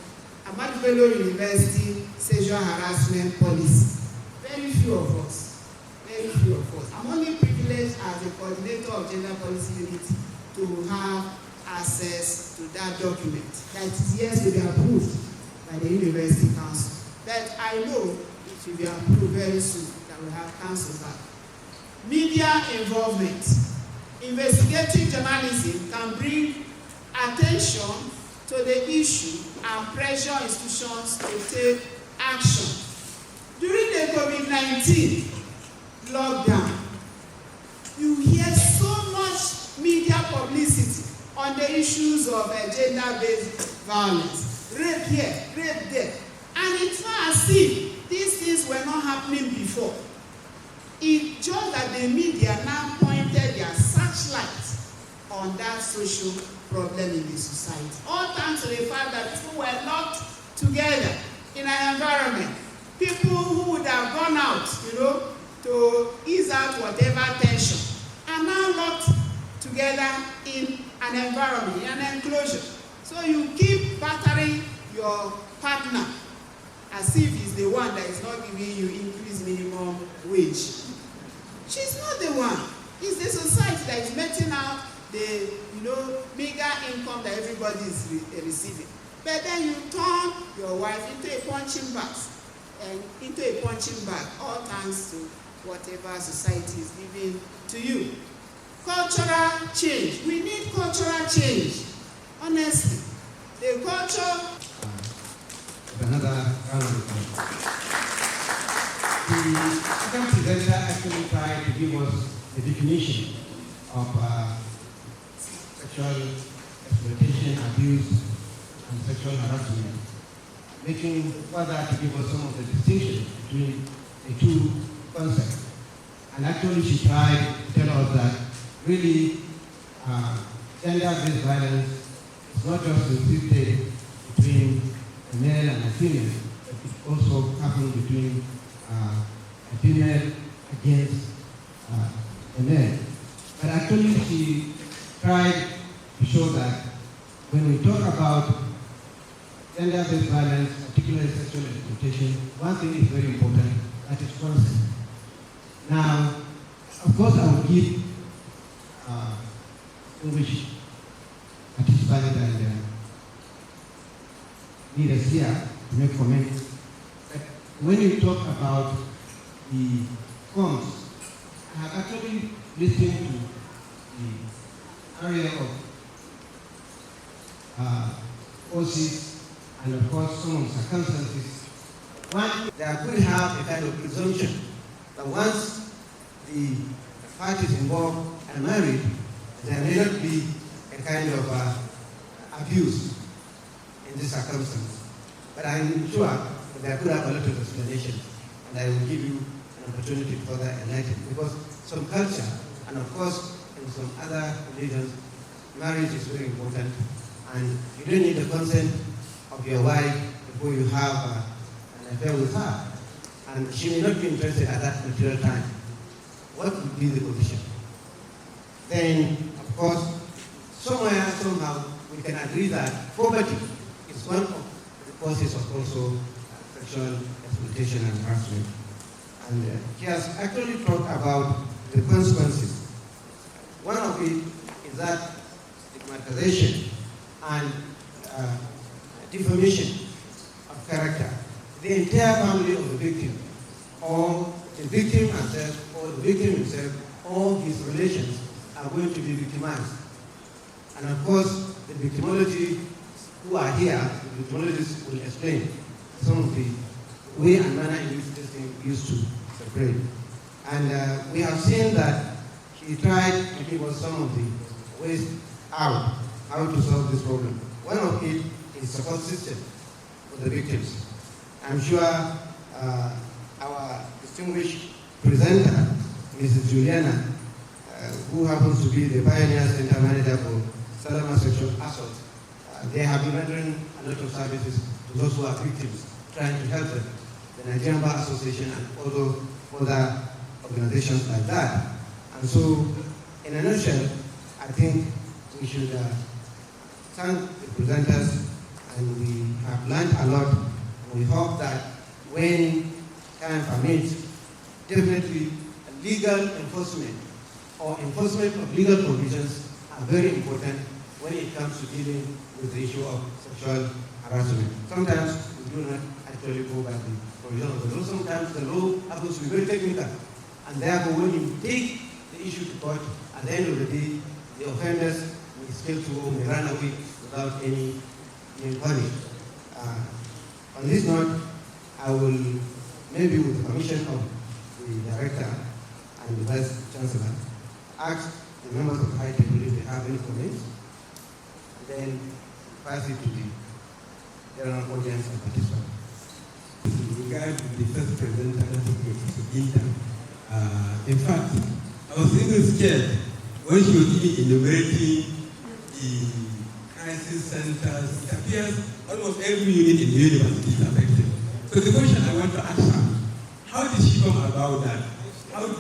Speaker 3: Ahmadu Bello University sexual harassment policy? Very few of us. Very few of us. I'm only privileged as a coordinator of gender policy unit to have access to that document that is yet to be approved by the University Council. But I know it will be approved very soon that we have council back. Media involvement. Investigative journalism can bring attention to the issue and pressure institutions to take action. During the COVID-19 lockdown, you hear so much media publicity on the issues of gender-based violence. Rape here, rape there. And it's not as if these things were not happening before. It's just that the media now pointed their searchlight on that social problem in the society. All thanks to the fact that people were locked together in an environment. People who would have gone out, to ease out whatever tension, are now locked together in an environment, in an enclosure. So you keep battering your partner as if he's the one that is not giving you increased minimum wage. She's not the one. It's the society that is meting out the meager income that everybody is receiving. But then you turn your wife into a punching bag, all thanks to whatever society is giving to you. Cultural change. We need cultural change. Honestly, the culture.
Speaker 10: Another round of applause. The second presenter actually tried to give us a definition of sexual exploitation, abuse, and sexual harassment, making further to give us some of the distinctions between the two concepts. And actually she tried to tell us that really gender-based violence is not just restricted between a male and a female, but it also happens between a female against a male. But actually she tried to show that when we talk about gender-based violence, particularly sexual exploitation, one thing is very important, that is consent. Now, of course, I will give English participants and leaders here to make comments. But when you talk about the forms, I have actually listened to the area of causes and of course some circumstances. One, there could have a kind of presumption that once the parties involved are married, there may not be a kind of abuse in this circumstance. But I'm sure that there could have a lot of explanation, and I will give you an opportunity to further enlighten, because some culture, and of course in some other religions, marriage is very important, and you don't need the consent of your wife before you have an affair with her. And she may not be interested at that particular time. What would be the condition? Then, of course, somewhere, somehow, we can agree that poverty is one of the causes of also sexual exploitation and harassment. And he has actually talked about the consequences. One of it is that stigmatization and defamation of character. The entire family of the victim, or the victim herself, or the victim himself, or his relations are going to be victimized. And of course, the victimology who are here, the victimologists will explain some of the way and manner in which this thing used to separate. And we have seen that he tried to give us some of the ways out, how to solve this problem. One of it is support system for the victims. I'm sure our distinguished presenter, Mrs. Juliana, who happens to be the Pioneer Center Manager for Salama Sexual Assault, they have been rendering a lot of services to those who are victims, trying to help them. The Nigerian Bar Association and other organizations like that. And so, in a nutshell, I think we should thank the presenters, and we have learned a lot. We hope that when time permits, definitely legal enforcement or enforcement of legal provisions are very important when it comes to dealing with the issue of sexual harassment. Sometimes we do not actually go by the provision of the law. Sometimes the law happens to be very technical, and therefore when you take the issue to court, at the end of the day, the offenders may escape or may run away without any being punished. On this note, I will, maybe with the permission of the director and the vice chancellor, ask the members of the high table if they have any comments, and then pass it to the general audience and participants.
Speaker 11: With regard to the first presenter, Professor Ginta, in fact, I was even scared when she was even enumerating the crisis centers. It appears almost every unit in the university is affected. So the question I want to ask her, how did she come about that? How did,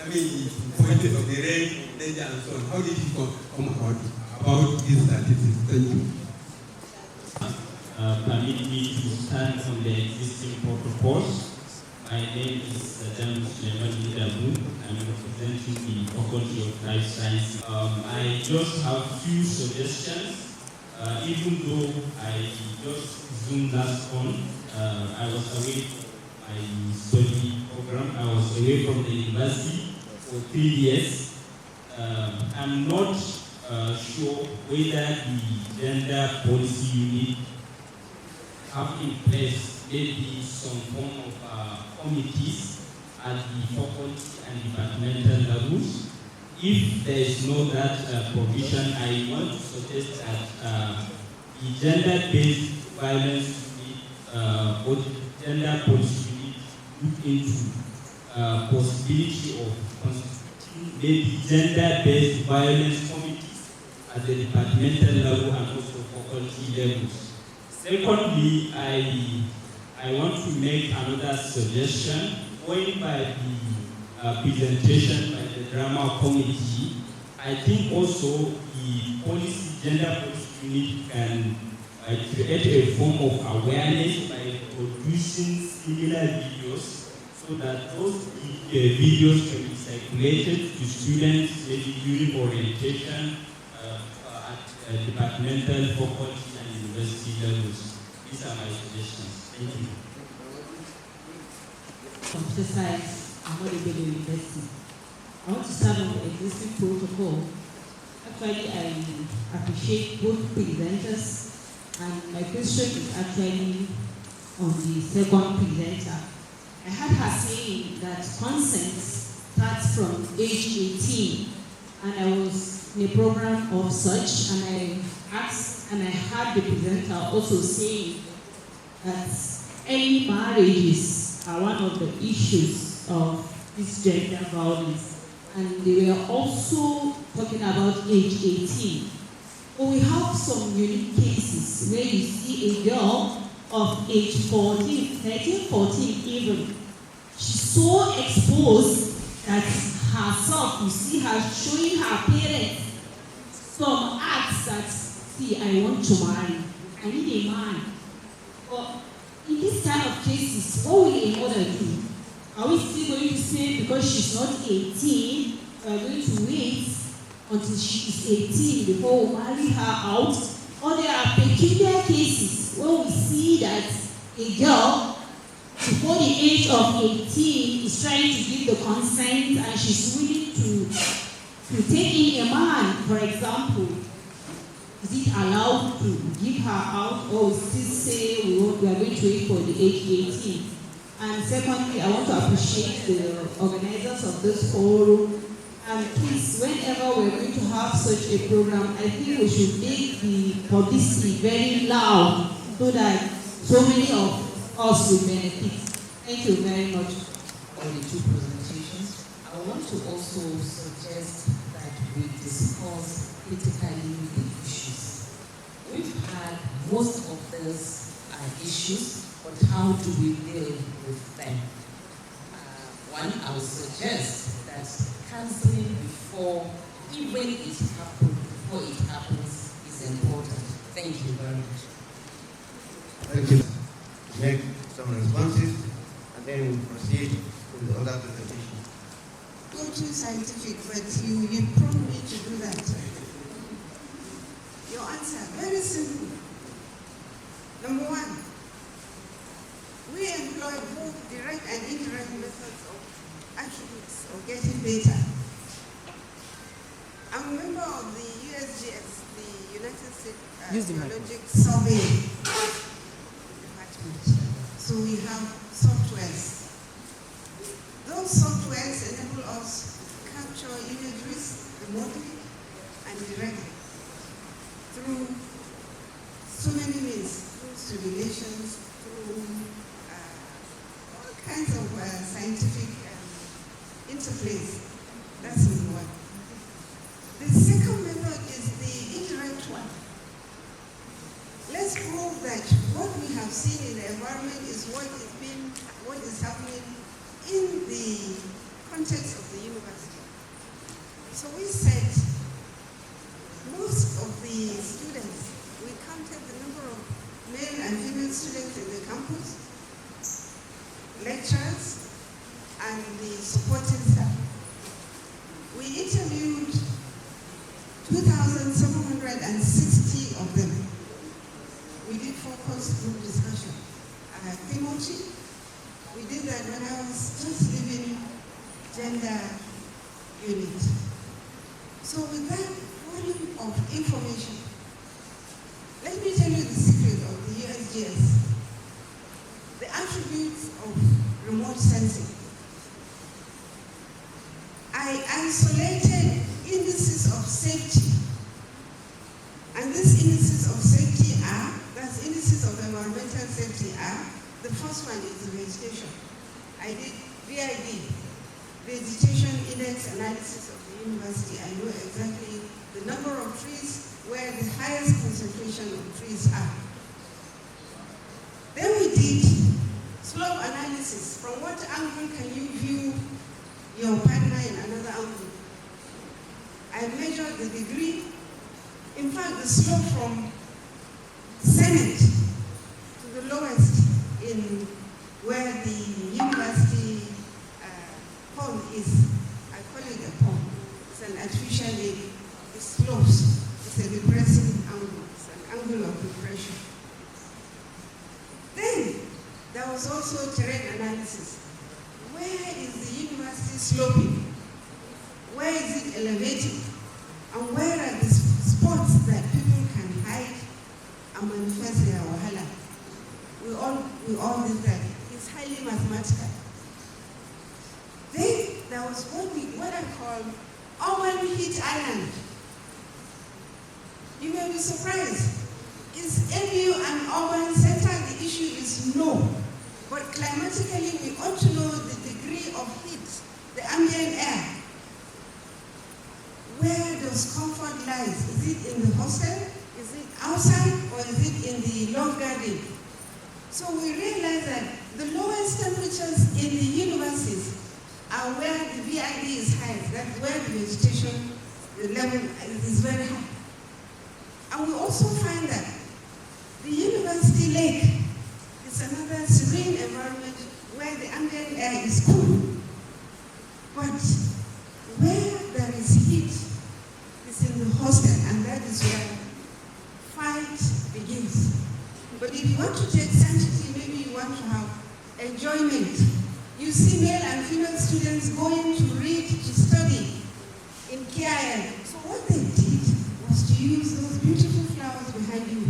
Speaker 11: the pointing of the rain, danger and so on, how did she come about these statistics? Thank you.
Speaker 12: Permit me to stand on the existing protocols. My name is James Ahmadu. I'm representing the Faculty of Life Sciences. I just have few suggestions. Even though I just zoomed last on, I was away from my study program. I was away from the university for 3 years. I'm not sure whether the gender policy unit have in place maybe some form of committees at the faculty and departmental levels. If there is no that provision, I want to suggest that the gender-based violence unit or the gender policy unit look into possibility of constituting maybe gender-based violence committees at the departmental level and also faculty levels. Secondly, I want to make another suggestion. Going by the presentation by the drama committee, I think also the gender policy unit can create a form of awareness by producing similar videos so that those videos can be circulated to students maybe during orientation at departmental, faculty, and university levels. These are my suggestions. Thank you.
Speaker 13: Computer Science, Ahmadu Bello University. I want to start on the existing protocol. Actually, I appreciate both presenters, and my question is actually on the second presenter. I heard her saying that consent starts from age 18, and I was in a program of such, and I asked, and I heard the presenter also saying that early marriages are one of the issues of this gender violence, and they were also talking about age 18. But we have some unique cases where you see a girl of age 14, 13, 14 even. She's so exposed that herself, you see her showing her parents some acts that, see, I want to marry, I need a man. But in this kind of cases, what will a mother do? Are we still going to say because she's not 18, we are going to wait until she is 18 before we marry her out? Or there are peculiar cases where we see that a girl before the age of 18 is trying to give the consent and she's willing to take in a man, for example. Is it allowed to give her out, or still say we are going to wait for the age 18? And secondly, I want to appreciate the organizers of this forum. And please, whenever we're going to have such a program, I think we should make the publicity very loud so that so many of us will benefit. Thank you very much
Speaker 14: for the two presentations. I want to also suggest that we discuss critically the issues. We've had most of these issues, but how do we deal with them? One, I would suggest that counseling before even before it happens is important. Thank you very much.
Speaker 10: Thank you. Make some responses and then we'll proceed with the other presentation.
Speaker 9: Go too scientific, but you prompt me to do that. Your answer, very simple. Number one, we employ both direct and indirect methods of attributes of getting data. I'm a member of the USGS, the United States Geologic Survey Department. So we have softwares. Those softwares enable us to capture imageries remotely and directly through so many means, through simulations, through all kinds of scientific interplays. That's number one. The second method is the indirect one. Let's prove that what we have seen in the environment is what is happening in the context of the university. So we said most of the students, we counted the number of male and female students in the campus, lecturers, and the supporting staff. We interviewed 2,760 of them. We did focus group discussion. Timothy, we did that when I was just leaving gender unit. So with that volume of information, let me tell you the secret of the USGS. The attributes of remote sensing. I isolated indices of safety. And these indices of safety that's indices of environmental safety the first one is the vegetation. I did VID, Vegetation Index Analysis of the university. I know exactly the number of trees where the highest concentration of trees are. Then we did slope analysis. From what angle can you view your partner in another angle? I measured the degree. In fact, the slope from Senate to the lowest in where the university pond is, I call it a pond. It's an artificial lake. It slopes. It's a depressing angle. It's an angle of depression. Then there was also terrain analysis. Where is the university sloping? Where is it elevating? And where are the spots that people can hide and manifest their wahala? We all did that. It's highly mathematical. Then there was what I call urban heat island. You may be surprised. Is MU an urban center? The issue is no. But climatically, we ought to know the degree of heat, the ambient air. Where does comfort lie? Is it in the hostel? Is it outside? Or is it in the love garden? So we realize that the lowest temperatures in the universities are where the VID is high. That's where the vegetation, the level is very high. And we also find that the university lake is another serene environment where the ambient air is cool. But where there is heat is in the hostel, and that is where fight begins. But if you want to take sanctity, maybe you want to have enjoyment. You see male and female students going to read, to study in KIL. So what they did was to use those beautiful flowers behind you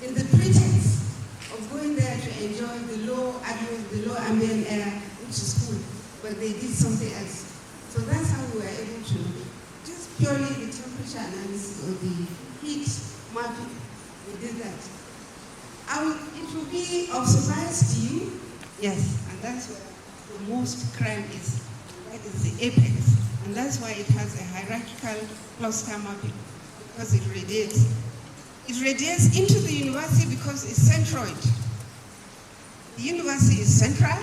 Speaker 9: in the pretense of going there to enjoy the low ambient air, which is cool. But they did something else. So that's how we were able to, just purely the temperature analysis or the heat mapping, we did that. It will be of surprise to you, yes, and that's where the most crime is. That is the apex, and that's why it has a hierarchical cluster mapping, because it radiates. It radiates into the university because it's centroid. The university is central,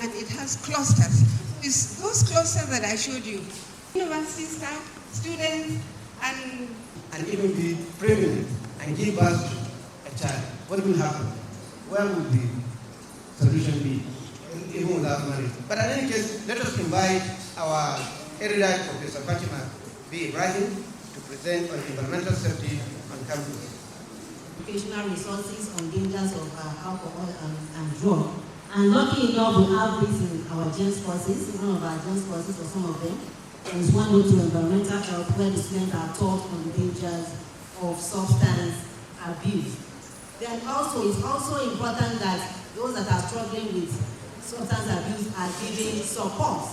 Speaker 9: and it has clusters. It's those clusters that I showed you. University staff, students, and
Speaker 10: even be pregnant and give birth to a child. What will happen? Where will the solution be, even without marriage? But in any case, let us invite our erudite Professor Fatima B. Ibrahim to present on environmental safety on campus.
Speaker 13: Educational resources on dangers of alcohol and drugs. And lucky enough, we have this in our GEMS courses, one of our GEMS courses, or some of them. There is 102 environmental health, where the students are taught on the dangers of substance abuse. Then also, it's also important that those that are struggling with substance abuse are given support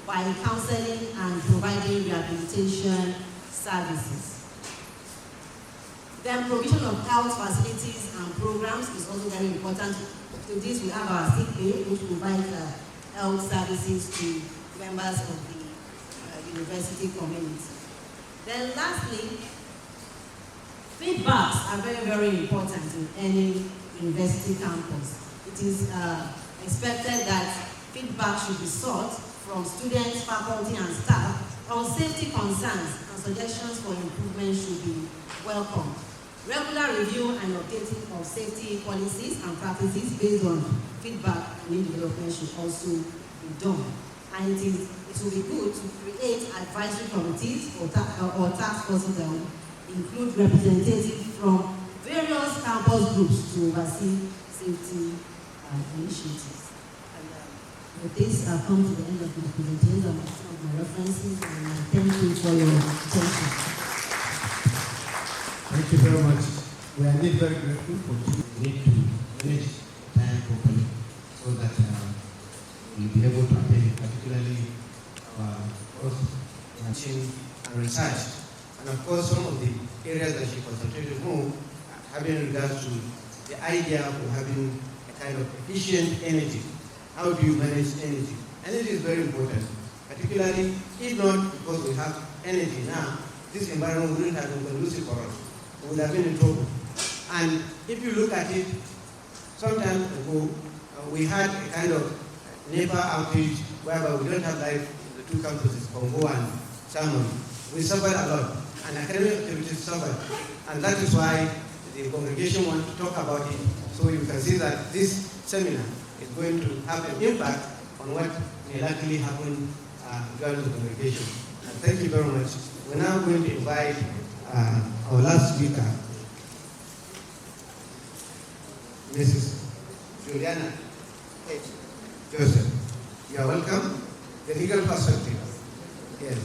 Speaker 13: by counseling and providing rehabilitation services. Then provision of health facilities and programs is also very important. To this, we have our ACENPEE, which provides health services to members of the university community. Then lastly, feedbacks are very, very important in any university campus. It is expected that feedback should be sought from students, faculty, and staff on safety concerns, and suggestions for improvement should be welcomed. Regular review and updating of safety policies and practices based on feedback and new development should also be done. And it will be good to create advisory committees or task forces that will include representatives from various campus groups to oversee safety initiatives. And with this, I've come to the end of the presentation of some of my references, and thank you for your attention.
Speaker 10: Thank you very much. We are indeed very grateful for you. We need to manage time properly so that we'll be able to attend, particularly our course teaching and research. And of course, some of the areas that she concentrated more having regards to the idea of having a kind of efficient energy. How do you manage energy? Energy is very important, particularly if not because we have energy now, this environment wouldn't have been conducive for us. We would have been in trouble. And if you look at it, some time ago, we had a kind of NEPA outage whereby we don't have light in the two campuses, Congo and Salmon. We suffered a lot, and academic activities suffered. And that is why the congregation wants to talk about it. So you can see that this seminar is going to have an impact on what may likely happen during the congregation. And thank you very much. We're now going to invite our last speaker, Mrs. Juliana H. Joseph. You are welcome. The legal perspective. Yes.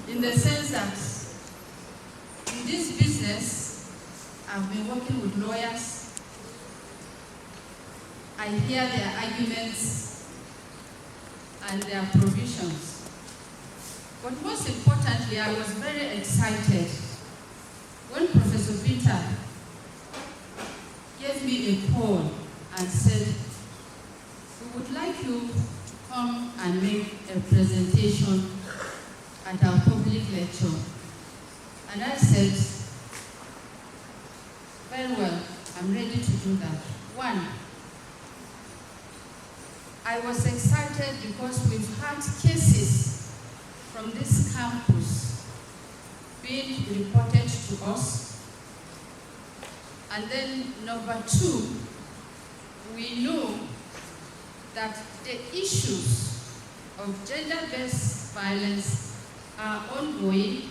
Speaker 15: In the sense that in this business, I've been working with lawyers. I hear their arguments and their provisions. But most importantly, I was very excited when Professor Peter gave me a call and said, we would like you to come and make a presentation at our public lecture. And I said, very well, I'm ready to do that. One, I was excited because we've had cases from this campus being reported to us. And then number two, we know that the issues of gender-based violence are ongoing,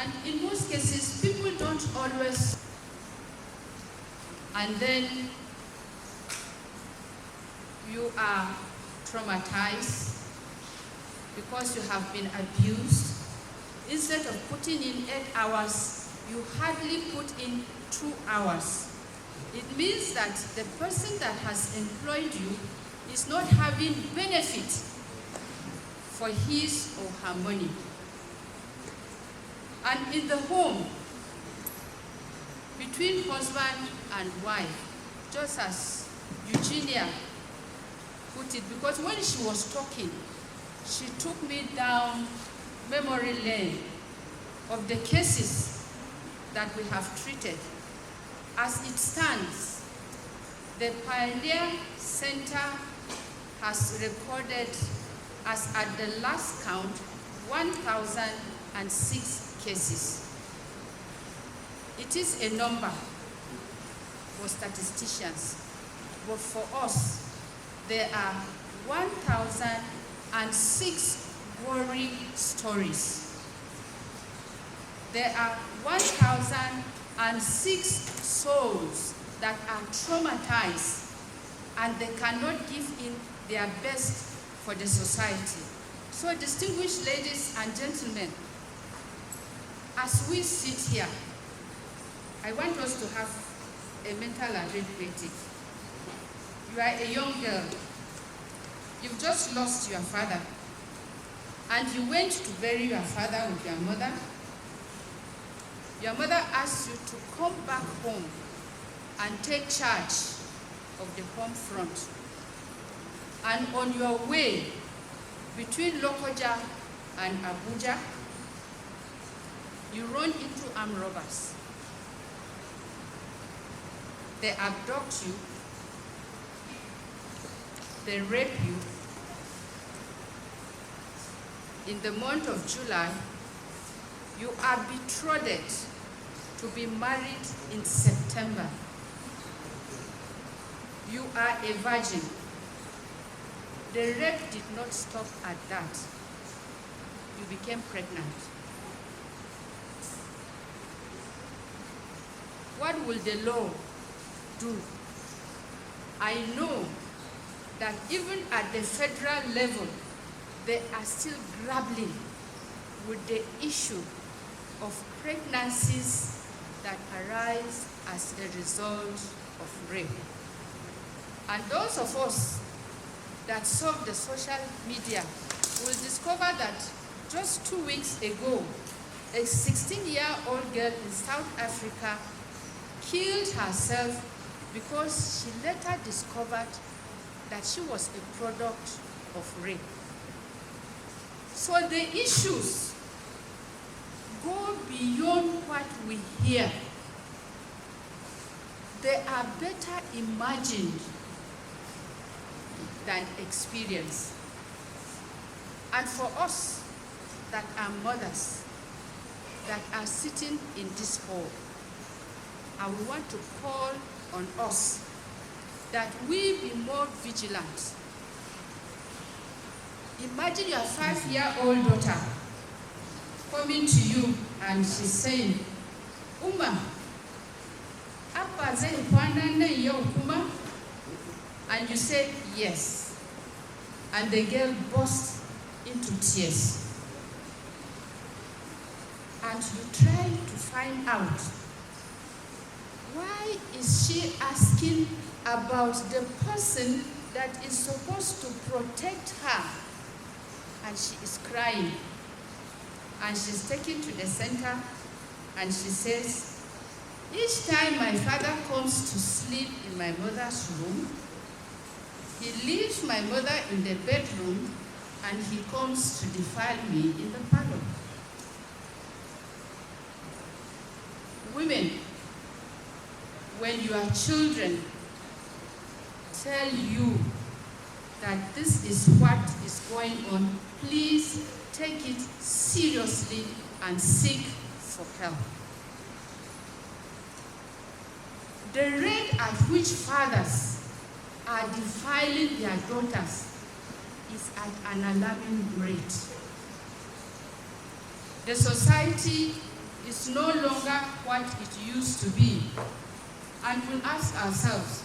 Speaker 15: and in most cases, people don't always. And then you are traumatized because you have been abused. Instead of putting in 8 hours, you hardly put in 2 hours. It means that the person that has employed you is not having benefit for his or her money. And in the home, between husband and wife, just as Eugenia put it, because when she was talking, she took me down memory lane of the cases that we have treated. As it stands, the Pioneer Center has recorded, as at the last count, 1,006 cases. It is a number for statisticians, but for us, there are 1,006 worrying stories. There are 1,006 souls that are traumatized and they cannot give in their best for the society. So, distinguished ladies and gentlemen, as we sit here, I want us to have a mental arithmetic. You are a young girl. You've just lost your father. And you went to bury your father with your mother. Your mother asked you to come back home and take charge of the home front. And on your way between Lokoja and Abuja, you run into armed robbers. They abduct you, they rape you. In the month of July, you are betrothed to be married in September. You are a virgin. The rape did not stop at that. You became pregnant. What will the law do? I know that even at the federal level, they are still grappling with the issue of pregnancies that arise as a result of rape. And those of us that surf the social media will discover that just 2 weeks ago, a 16-year-old girl in South Africa killed herself because she later discovered that she was a product of rape. So the issues go beyond what we hear. They are better imagined than experienced. And for us that are mothers, that are sitting in this hall, I would want to call on us that we be more vigilant. Imagine your 5-year-old daughter coming to you and she's saying, Uma, Appa zai kwana nan yau kuma? And you say, yes. And the girl bursts into tears. And you try to find out, why is she asking about the person that is supposed to protect her? And she is crying. And she's taken to the center and she says, each time my father comes to sleep in my mother's room, he leaves my mother in the bedroom and he comes to defile me in the parlor. Women, when your children tell you that this is what is going on, please take it seriously and seek for help. The rate at which fathers are defiling their daughters is at an alarming rate. The society is no longer what it used to be, and we'll ask ourselves,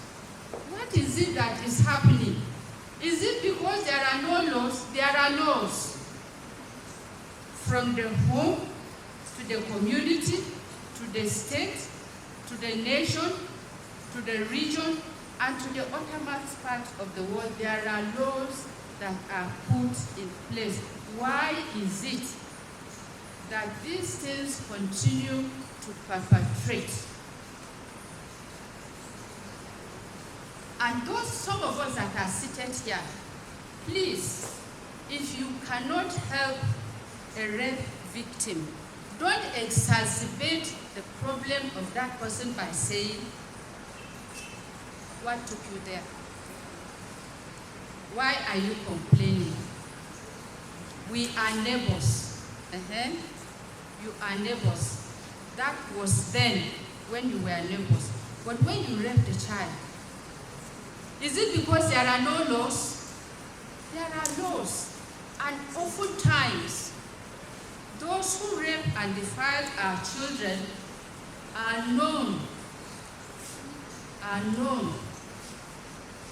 Speaker 15: what is it that is happening? Is it because there are no laws? There are laws. From the home, to the community, to the state, to the nation, to the region, and to the uttermost part of the world, there are laws that are put in place. Why is it that these things continue to perpetrate? And those, some of us that are seated here, please, if you cannot help a rape victim, don't exacerbate the problem of that person by saying, what took you there? Why are you complaining? We are neighbors. You are neighbors. That was then when you were neighbors. But when you raped a child, is it because there are no laws? There are laws. And oftentimes, those who rape and defile our children are known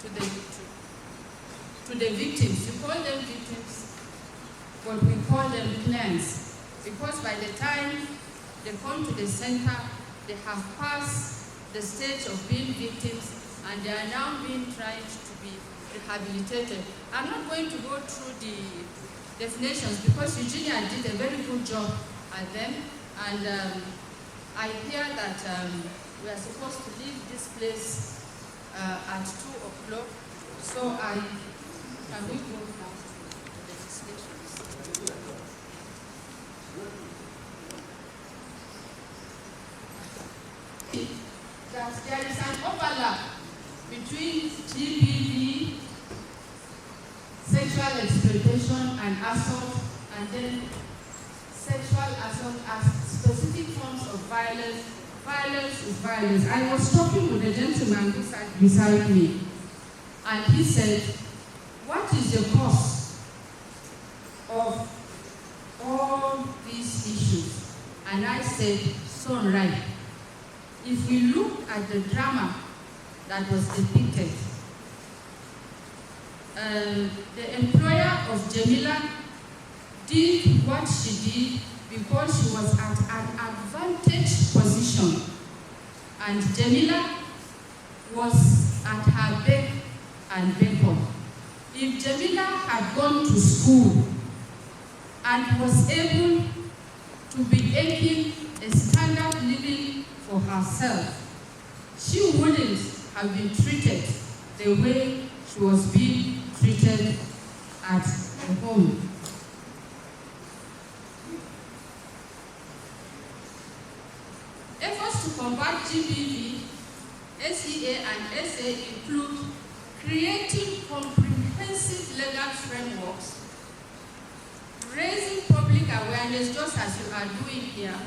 Speaker 15: to the victims. You call them victims, but we call them clients. Because by the time they come to the center, they have passed the stage of being victims, and they are now being tried to be rehabilitated. I'm not going to go through the definitions because Eugenia did a very good job at them, and I hear that we are supposed to leave this place at 2 o'clock, so can we go now to the legislations? That there is an overlap between GBV, sexual exploitation and assault, and then sexual assault as specific forms of violence. Violence is violence. I was talking with a gentleman who sat beside me, and he said, what is the cause of all these issues? And I said, so right. If we look at the drama that was depicted, the employer of Jamila did what she did because she was at an advantage position, and Jamila was at her beck and beckon. If Jamila had gone to school and was able to be making a standard living for herself, she wouldn't have been treated the way she was being treated at home. Efforts to combat GBV, SEA, and SA include creating comprehensive legal frameworks, raising public awareness just as you are doing here,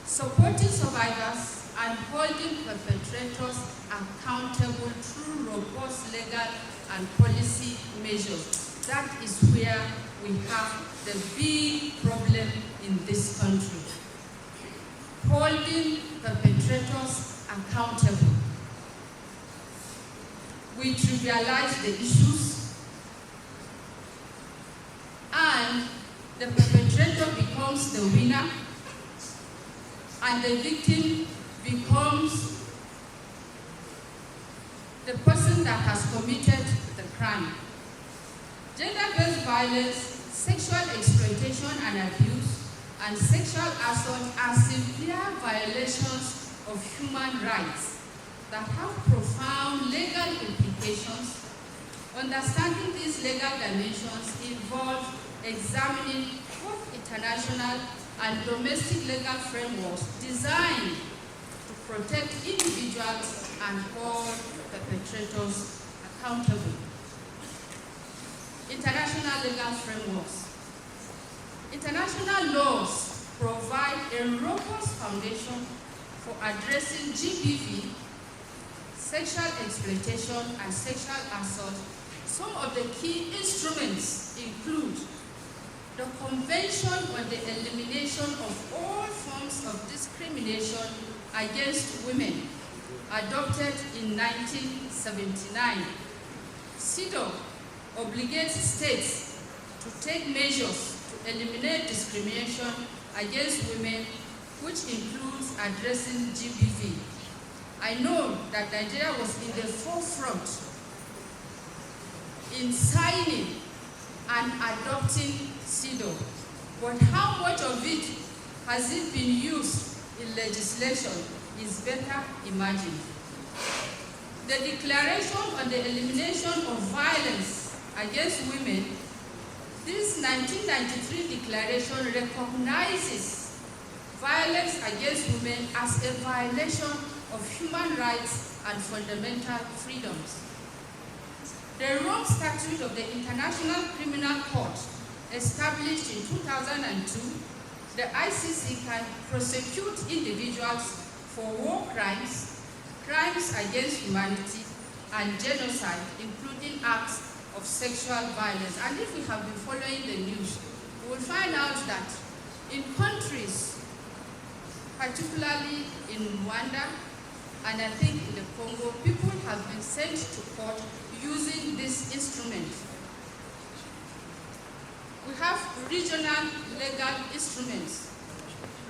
Speaker 15: supporting survivors, and holding perpetrators accountable through robust legal and policy measures. That is where we have the big problem in this country. Holding perpetrators accountable. We trivialize the issues, and the perpetrator becomes the winner, and the victim becomes the person that has committed the crime. Gender-based violence, sexual exploitation and abuse, and sexual assault are severe violations of human rights that have profound legal implications. Understanding these legal dimensions involves examining both international and domestic legal frameworks designed to protect individuals and hold perpetrators accountable. International legal frameworks. International laws provide a robust foundation for addressing GBV, sexual exploitation, and sexual assault. Some of the key instruments include the Convention on the Elimination of All Forms of Discrimination Against Women, adopted in 1979. CEDAW obligates states to take measures to eliminate discrimination against women, which includes addressing GBV. I know that Nigeria was in the forefront in signing and adopting CEDAW, but how much of it has it been used in legislation is better imagined. The Declaration on the Elimination of Violence Against Women, this 1993 declaration recognizes violence against women as a violation of human rights and fundamental freedoms. The Rome Statute of the International Criminal Court, established in 2002, the ICC can prosecute individuals for war crimes, crimes against humanity, and genocide, including acts of sexual violence. And if we have been following the news, we will find out that in countries, particularly in Rwanda, and I think in the Congo, people have been sent to court using this instrument. We have regional legal instruments.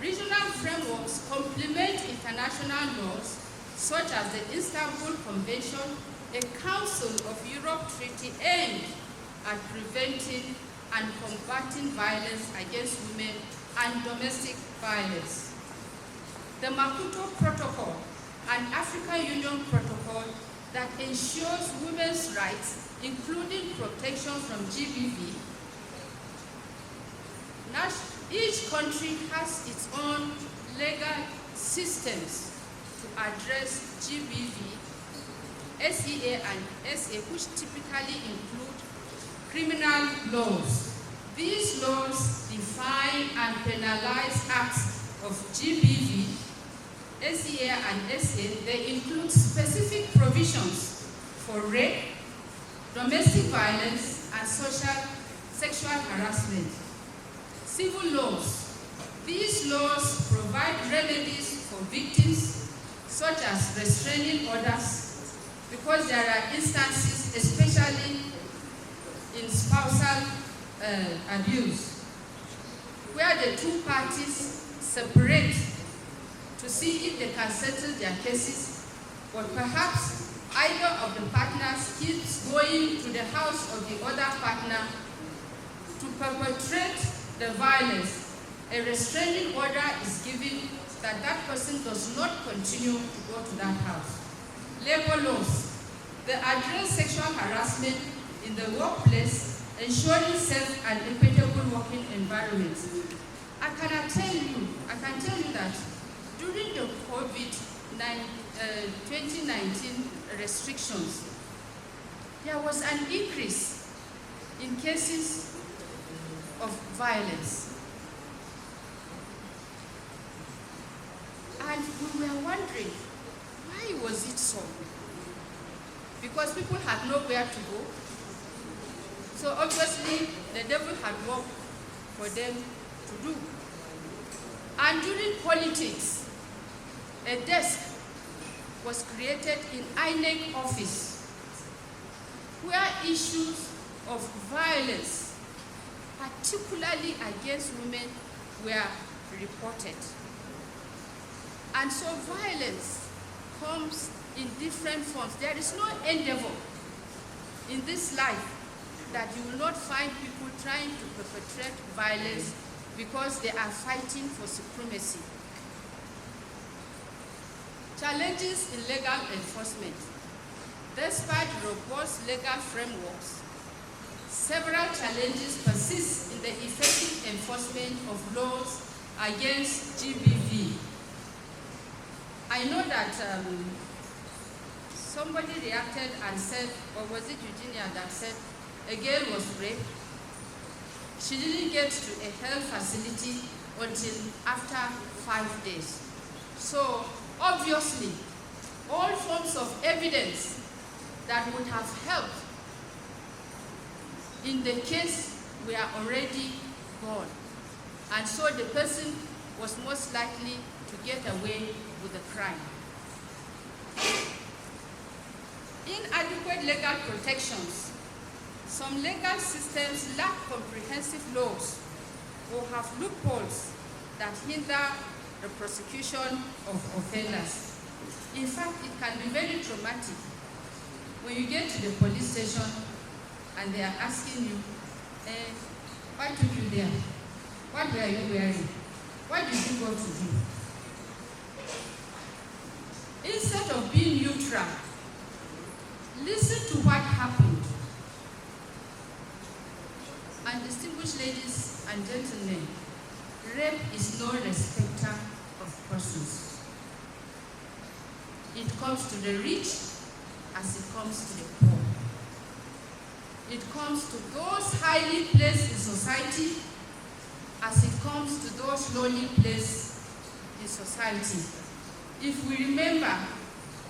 Speaker 15: Regional frameworks complement international laws, such as the Istanbul Convention, a Council of Europe treaty aimed at preventing and combating violence against women and domestic violence. The Maputo Protocol, an African Union protocol that ensures women's rights, including protection from GBV. Each country has its own legal systems to address GBV, SEA and SA, which typically include criminal laws. These laws define and penalize acts of GBV, SEA and SA. They include specific provisions for rape, domestic violence, and sexual harassment. Civil laws. These laws provide remedies for victims, such as restraining orders, because there are instances, especially in spousal abuse, where the two parties separate to see if they can settle their cases, but perhaps either of the partners keeps going to the house of the other partner to perpetrate the violence. A restraining order is given that that person does not continue to go to that house. Labor laws. They address sexual harassment in the workplace, ensuring safe and equitable working environments. I can tell you that during the COVID-19 restrictions, there was an increase in cases of violence. And we were wondering, why was it so? Because people had nowhere to go. So obviously, the devil had work for them to do. And during politics, a desk was created in INEC office, where issues of violence, particularly against women, were reported. And so violence comes in different forms. There is no endeavor in this life that you will not find people trying to perpetrate violence because they are fighting for supremacy. Challenges in legal enforcement. Despite robust legal frameworks, several challenges persist in the effective enforcement of laws against GBV. I know that somebody reacted and said, or was it Eugenia that said, a girl was raped, she didn't get to a health facility until after 5 days. So obviously, all forms of evidence that would have helped in the case were already gone. And so the person was most likely to get away with the crime. Inadequate legal protections. Some legal systems lack comprehensive laws or have loopholes that hinder the prosecution of offenders. In fact, it can be very traumatic when you get to the police station and they are asking you, why took you there? What were you wearing? What did you go to do? Instead of being neutral, listen to what happened. And distinguished ladies and gentlemen, rape is no respecter of persons. It comes to the rich as it comes to the poor. It comes to those highly placed in society as it comes to those lowly placed in society. If we remember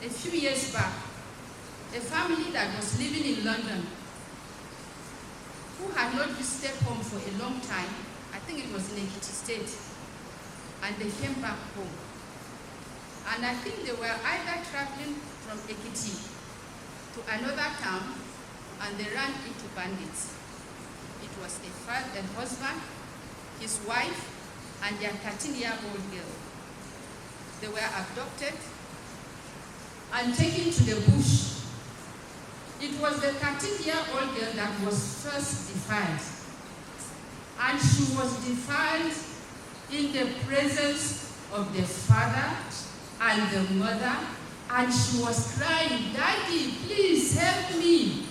Speaker 15: a few years back, a family that was living in London who had not visited home for a long time, I think it was in Ekiti State, and they came back home. And I think they were either traveling from Ekiti to another town, and they ran into bandits. It was a husband, his wife, and their 13-year-old girl. They were abducted and taken to the bush. It was the 13-year-old girl that was first defiled. And she was defiled in the presence of the father and the mother, and she was crying, "Daddy, please help me."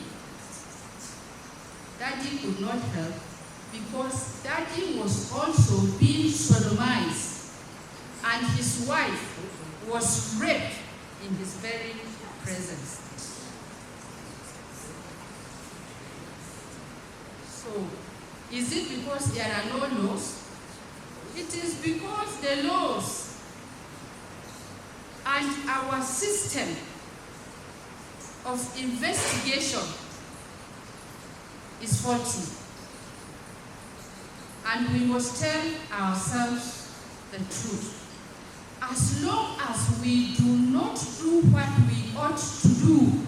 Speaker 15: Daddy could not help because Daddy was also being sodomized, and his wife was raped in his very presence. So, is it because there are no laws? It is because the laws and our system of investigation is faulty. And we must tell ourselves the truth. As long as we do not do what we ought to do,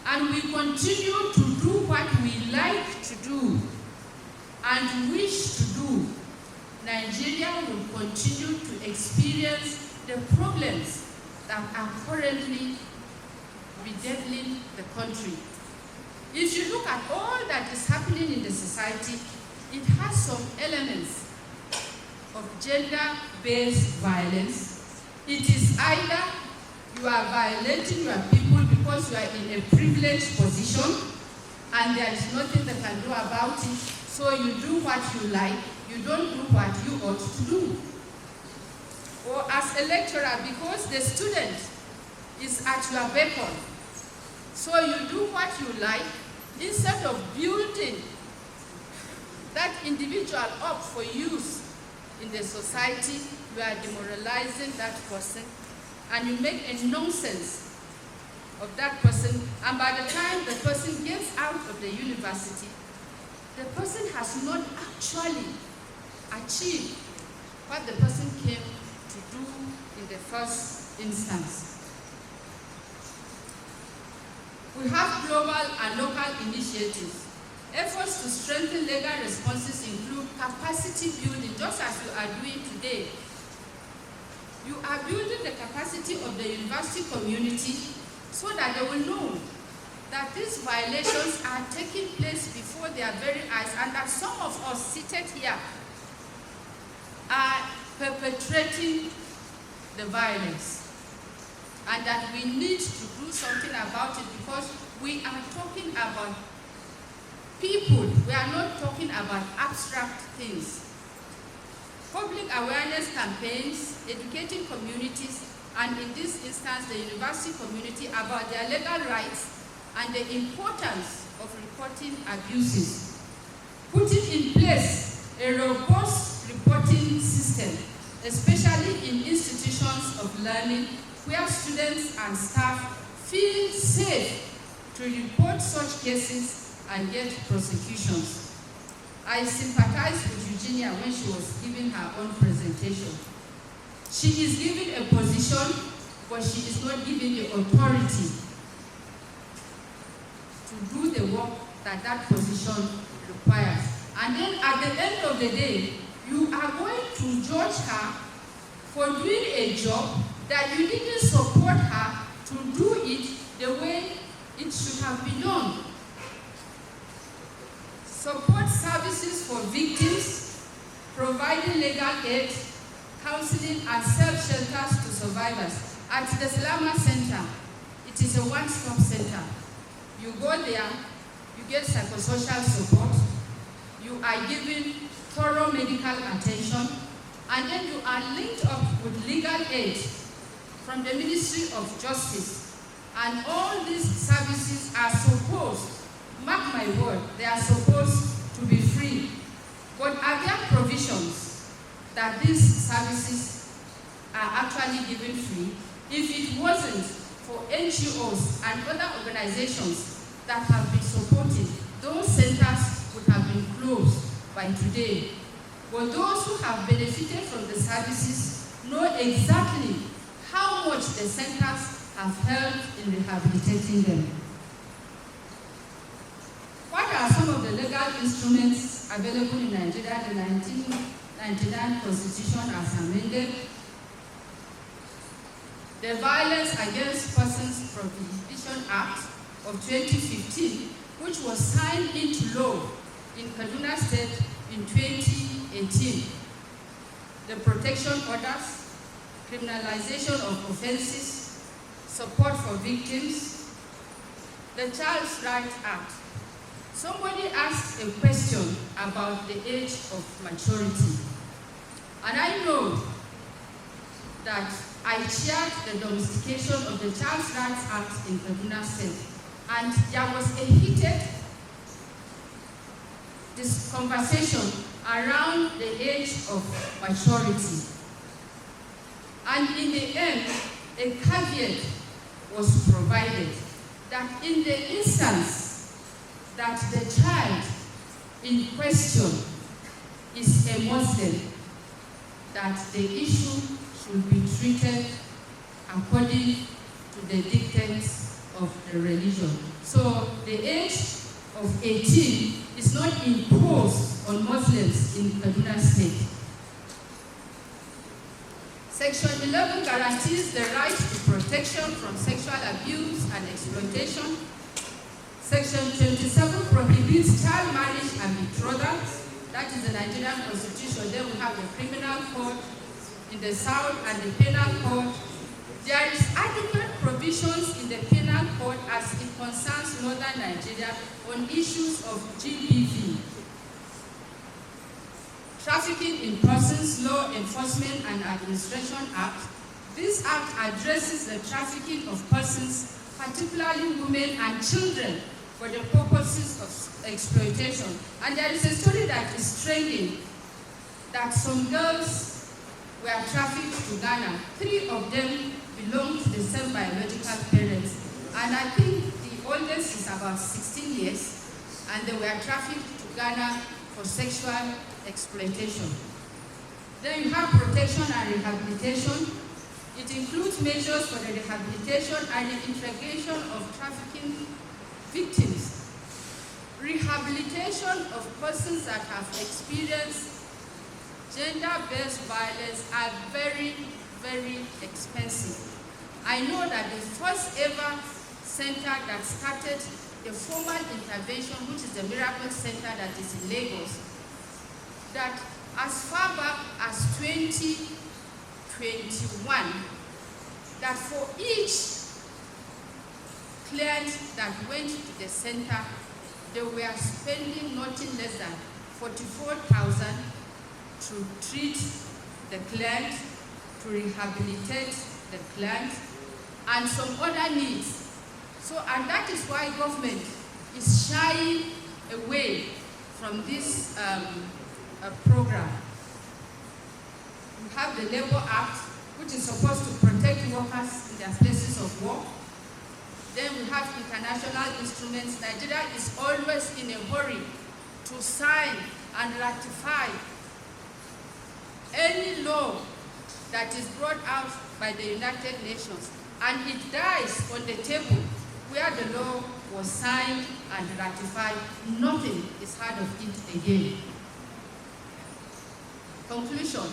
Speaker 15: and we continue to do what we like to do and wish to do, Nigeria will continue to experience the problems that are currently bedeviling the country. If you look at all that is happening in the society, it has some elements of gender-based violence. It is either you are violating your people because you are in a privileged position and there is nothing they can do about it, so you do what you like, you don't do what you ought to do. Or as a lecturer, because the student is at your beckon, so you do what you like, instead of building that individual up for use in the society, you are demoralizing that person, and you make a nonsense of that person, and by the time the person gets out of the university, the person has not actually achieved what the person came to do in the first instance. We have global and local initiatives. Efforts to strengthen legal responses include capacity building, just as you are doing today. You are building the capacity of the university community so that they will know that these violations are taking place before their very eyes, and that some of us seated here are perpetrating the violence, and that we need to do something about it, because we are talking about people. We are not talking about abstract things. Public awareness campaigns, educating communities, and in this instance the university community, about their legal rights and the importance of reporting abuses. Putting in place a robust reporting system, especially in institutions of learning where students and staff feel safe to report such cases and get prosecutions. I sympathize with Eugenia when she was giving her own presentation. She is given a position, but she is not given the authority to do the work that that position requires. And then at the end of the day, you are going to judge her for doing a job that you didn't support her to do it the way it should have been done. Support services for victims, providing legal aid, counseling, and self-shelters to survivors. At the Salama Center, it is a one-stop center. You go there, you get psychosocial support, you are given thorough medical attention, and then you are linked up with legal aid from the Ministry of Justice. And all these services are supposed, mark my word, they are supposed to be free. But are there provisions that these services are actually given free? If it wasn't for NGOs and other organizations that have been supported, those centers would have been closed by today. But those who have benefited from the services know exactly how much the centers have helped in rehabilitating them. What are some of the legal instruments available in Nigeria? The 1999 Constitution as amended, the Violence Against Persons Prohibition Act of 2015, which was signed into law in Kaduna State in 2018. The protection orders, criminalization of offenses, support for victims, the Child's Rights Act. Somebody asked a question about the age of maturity. And I know that I chaired the domestication of the Child's Rights Act in Kaduna State. And there was a heated conversation around the age of maturity. And in the end, a caveat was provided that in the instance that the child in question is a Muslim, that the issue should be treated according to the dictates of the religion. So the age of 18 is not imposed on Muslims in Kaduna State. Section 11 guarantees the right to protection from sexual abuse and exploitation. Section 27 prohibits child marriage and betrothal. That is the Nigerian Constitution. Then we have the criminal code in the south and the penal code. There is adequate provisions in the penal code as it concerns northern Nigeria on issues of GBV. Trafficking in Persons Law Enforcement and Administration Act. This act addresses the trafficking of persons, particularly women and children, for the purposes of exploitation. And there is a story that is trending that some girls were trafficked to Ghana. 3 of them belong to the same biological parents. And I think the oldest is about 16 years, and they were trafficked to Ghana for sexual exploitation. Then you have protection and rehabilitation. It includes measures for the rehabilitation and the integration of trafficking victims. Rehabilitation of persons that have experienced gender-based violence are very, very expensive. I know that the first ever center that started the formal intervention, which is the Miracle Center that is in Lagos, that as far back as 2021, that for each client that went to the center, they were spending nothing less than 44,000 to treat the client, to rehabilitate the client, and some other needs. So, and that is why government is shying away from this program. have the Labour Act, which is supposed to protect workers in their places of work. Then we have international instruments. Nigeria is always in a hurry to sign and ratify any law that is brought out by the United Nations, and it dies on the table where the law was signed and ratified. Nothing is heard of it again. Conclusion.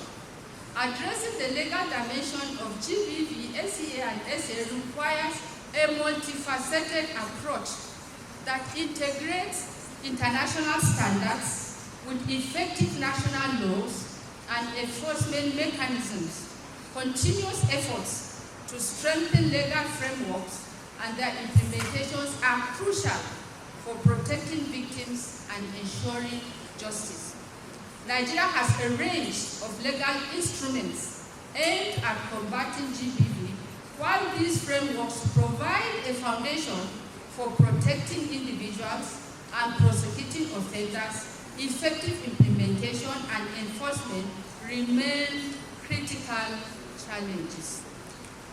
Speaker 15: Addressing the legal dimension of GBV, SEA, and SA requires a multifaceted approach that integrates international standards with effective national laws and enforcement mechanisms. Continuous efforts to strengthen legal frameworks and their implementations are crucial for protecting victims and ensuring justice. Nigeria has a range of legal instruments aimed at combating GBV, while these frameworks provide a foundation for protecting individuals and prosecuting offenders. Effective implementation and enforcement remain critical challenges.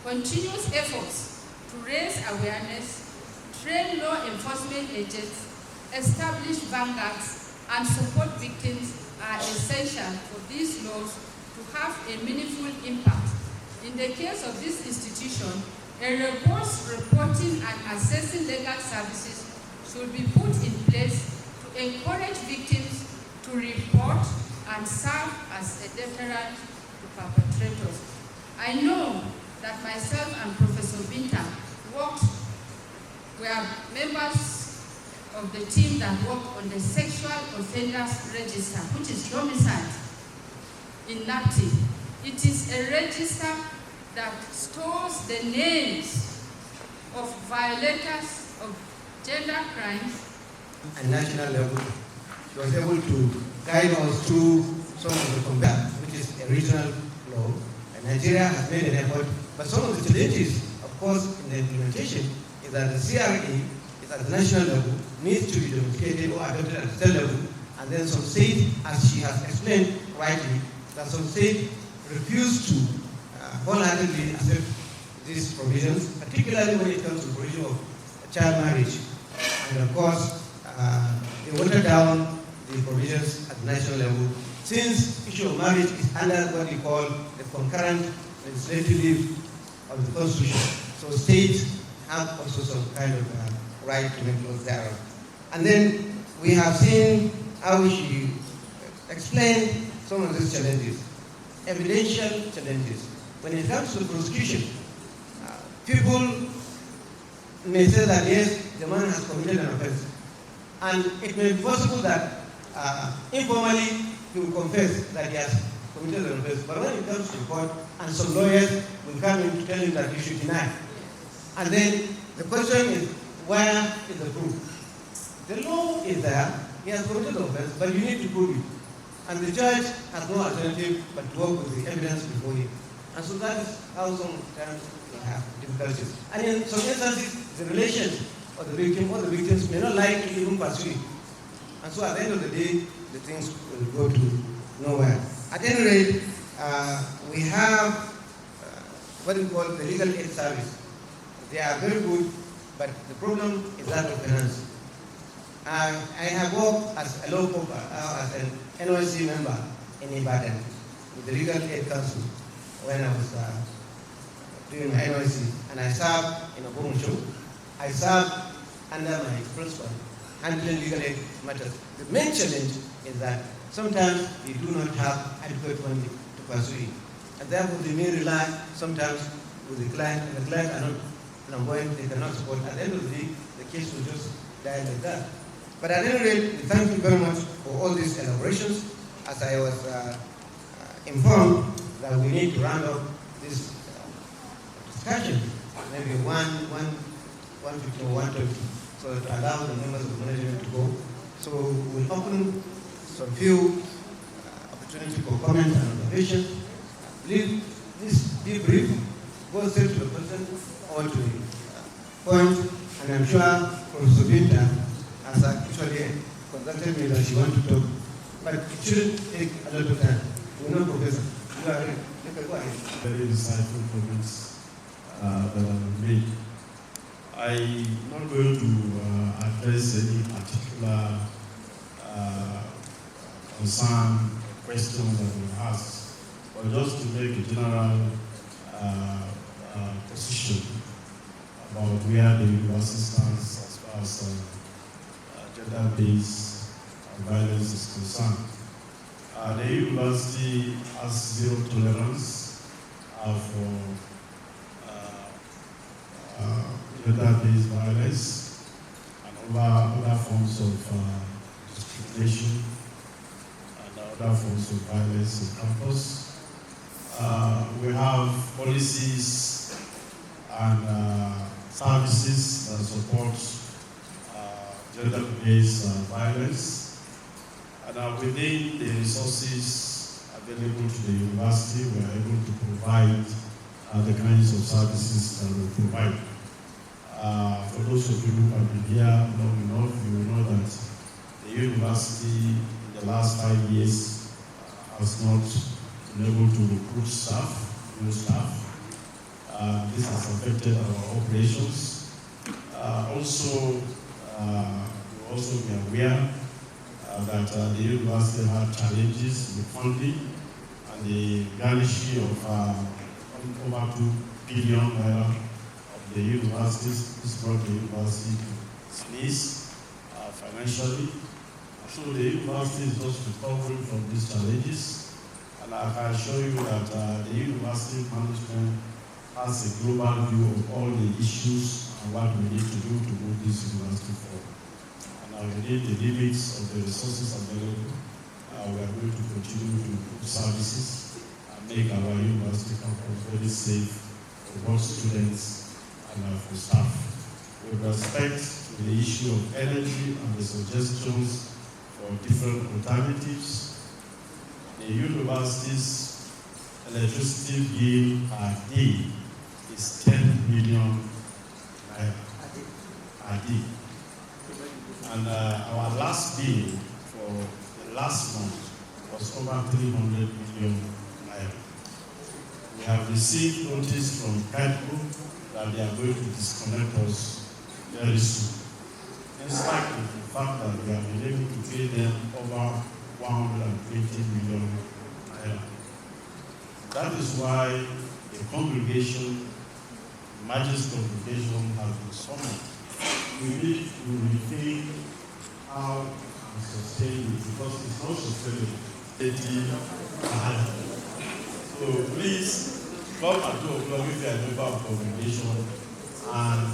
Speaker 15: Continuous efforts to raise awareness, train law enforcement agents, establish vanguards, and support victims are essential for these laws to have a meaningful impact. In the case of this institution, a robust reporting and assessing legal services should be put in place to encourage victims to report and serve as a deterrent to perpetrators. I know that myself and Professor Binta were members of the team that worked on the Sexual Offenders Register, which is domiciled in NAPTI. It is a register that stores the names of violators of gender crimes.
Speaker 10: At national level, she was able to guide us through some of the combat, which is a regional law. And Nigeria has made an effort, but some of the challenges, of course, in the implementation is that the CRA is at the national level, needs to be domesticated or adopted at the state level, and then some states, as she has explained rightly, that some states refuse to wholeheartedly accept these provisions, particularly when it comes to the provision of child marriage. And of course, they water down the provisions at the national level, since the issue of marriage is under what we call the concurrent legislative of the Constitution. So states have also some kind of right to make laws thereof. And then we have seen how she explained some of these challenges, evidential challenges. When it comes to prosecution, people may say that yes, the man has committed an offense. And it may be possible that informally he will confess that he has committed an offense. But when it comes to court, and some lawyers will come in to tell him that he should deny. And then the question is, where is the proof? The law is there, he has committed the offense, but you need to prove it. And the judge has no alternative but to work with the evidence before him. And so that is how sometimes we have difficulties. And in some instances, the relations of the victim or the victims may not like to even pursue it. And so at the end of the day, the things will go to nowhere. At any rate, we have what we call the legal aid service. They are very good, but the problem is that of finance. I have worked as a law corp, as an NOC member in Ibadan with the Legal Aid Council when I was doing my NOC, and I served in a home show. I served under my principal, handling legal aid matters. The main challenge is that sometimes we do not have adequate funding to pursue it. And therefore they may rely sometimes with the client, and the client are not flamboyant, they cannot support. At the end of the day, the case will just die like that. But at any rate, we thank you very much for all these elaborations. As I was informed that we need to round up this discussion, maybe 150 or 120, so to allow the members of the management to go. So we'll open some few opportunity for comment and observation. Please be brief, go straight to the person or to the point, and I'm sure Professor Binta has actually consulted me that she wants to talk, but it shouldn't take a lot of time. We're not professor.
Speaker 1: Very insightful comments that have been made. I'm not going to address any particular concern, questions that were asked, but just to make a general position about where the university stands as far as gender-based violence is concerned. The university has zero tolerance for gender-based violence and other forms of discrimination and other forms of violence in campus. We have policies and services that support gender-based violence. And within the resources available to the university, we are able to provide the kinds of services that we provide. For those of you who have been here long enough, you will know that the university in the last 5 years has not been able to recruit staff, new staff. This has affected our operations. Also, you also be aware that the university had challenges with funding and the garnishing of over 2 billion naira of the universities. This brought the university to its knees financially. So the university is just recovering from these challenges, and I can assure you that the university management has a global view of all the issues and what we need to do to move this university forward. Within the limits of the resources available, we are going to continue to improve services and make our university campus very safe for both students and for staff. With respect to the issue of energy and the suggestions for different alternatives, the university's electricity bill per day is 10 million naira a day. And our last bill for the last month was over 300 million naira. We have received notice from CADCO that they are going to disconnect us very soon. In spite of the fact that we have been able to pay them over 120 million naira. That is why the congregation, the Majesty congregation, has been summoned. We need to rethink how and sustain it, because it's not sustainable. So please come at 2 o'clock if you are a member of congregation, and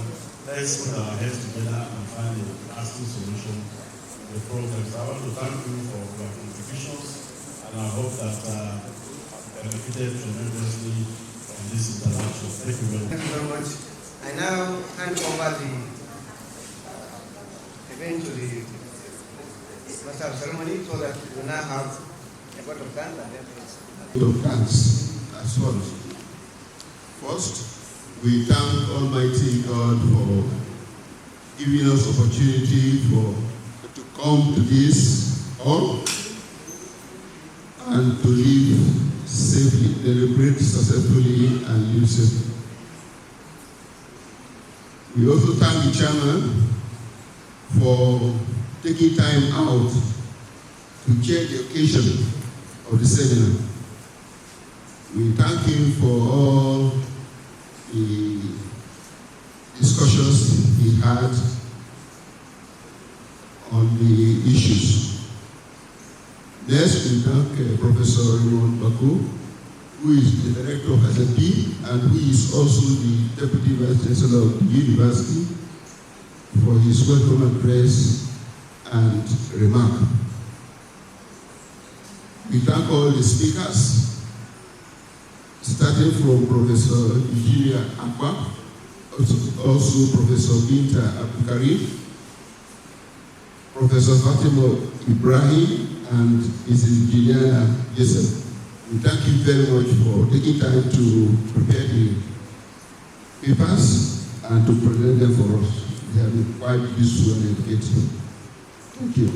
Speaker 1: let's put our heads together and find a lasting solution to the problems. I want to thank you for your contributions, and I hope that I've benefited tremendously from this interaction. Thank you very much.
Speaker 10: Thank you very much. I now hand over the event to the master of ceremony, so that we now have a vote of thanks and then
Speaker 16: thanks as follows. First, we thank Almighty God for giving us opportunity to come to this hall and to live safely, deliberate successfully, and live safely. We also thank the chairman for taking time out to chair the occasion of the seminar. We thank him for all the discussions he had on the issues. Next, we thank Professor Raymond Baku, who is the director of ACENPEE and who is also the deputy vice chancellor of the university, for his welcome address and remark. We thank all the speakers, starting from Professor Eugenia Akwa, also Professor Binta Abdulkarim, Professor Fatima Ibrahim, and Mrs. Juliana Yesef. We thank you very much for taking time to prepare the papers and to present them for us. They have been quite useful and educative. Thank you.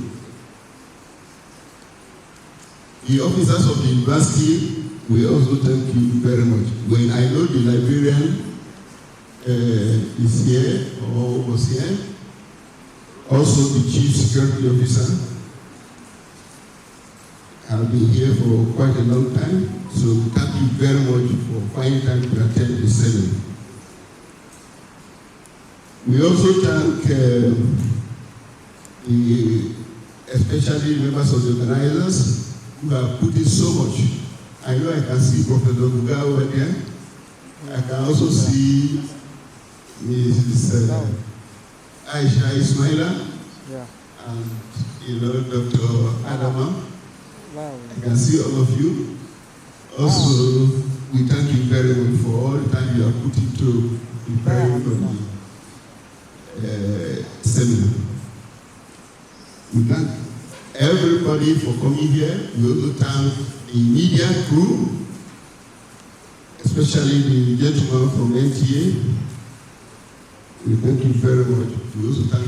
Speaker 16: The officers of the university We also thank you very much. When I know the librarian is here or was here, also the chief security officer have been here for quite a long time. So thank you very much for finding time to attend the seminar. We also thank especially members of the organizers who have put in so much. I know I can see Professor Buga over there. I can also see Mrs. Aisha Ismaila and Dr. Adama. I can see all of you. Also, we thank you very much for all the time you have put into preparing for the seminar. We thank everybody for coming here. We also thank the media crew, especially the gentleman from NTA. We thank you very much. We also thank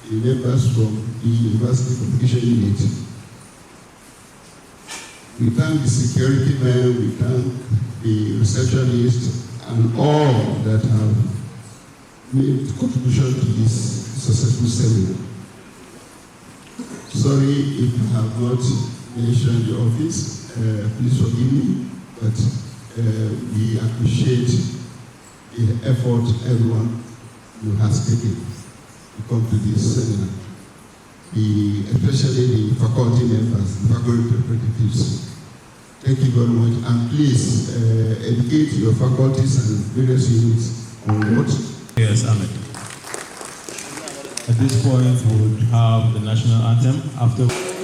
Speaker 16: the members from the University Communication Unit. We thank the security men, we thank the receptionists, and all that have made contribution to this successful seminar. Sorry if I have not mentioned the office, please forgive me, but we appreciate the effort everyone who has taken to come to this seminar, especially the faculty members, the faculty representatives. Thank you very much, and please educate your faculties and various units on what.
Speaker 2: Yes, Ahmed. At this point, we would have the national anthem after.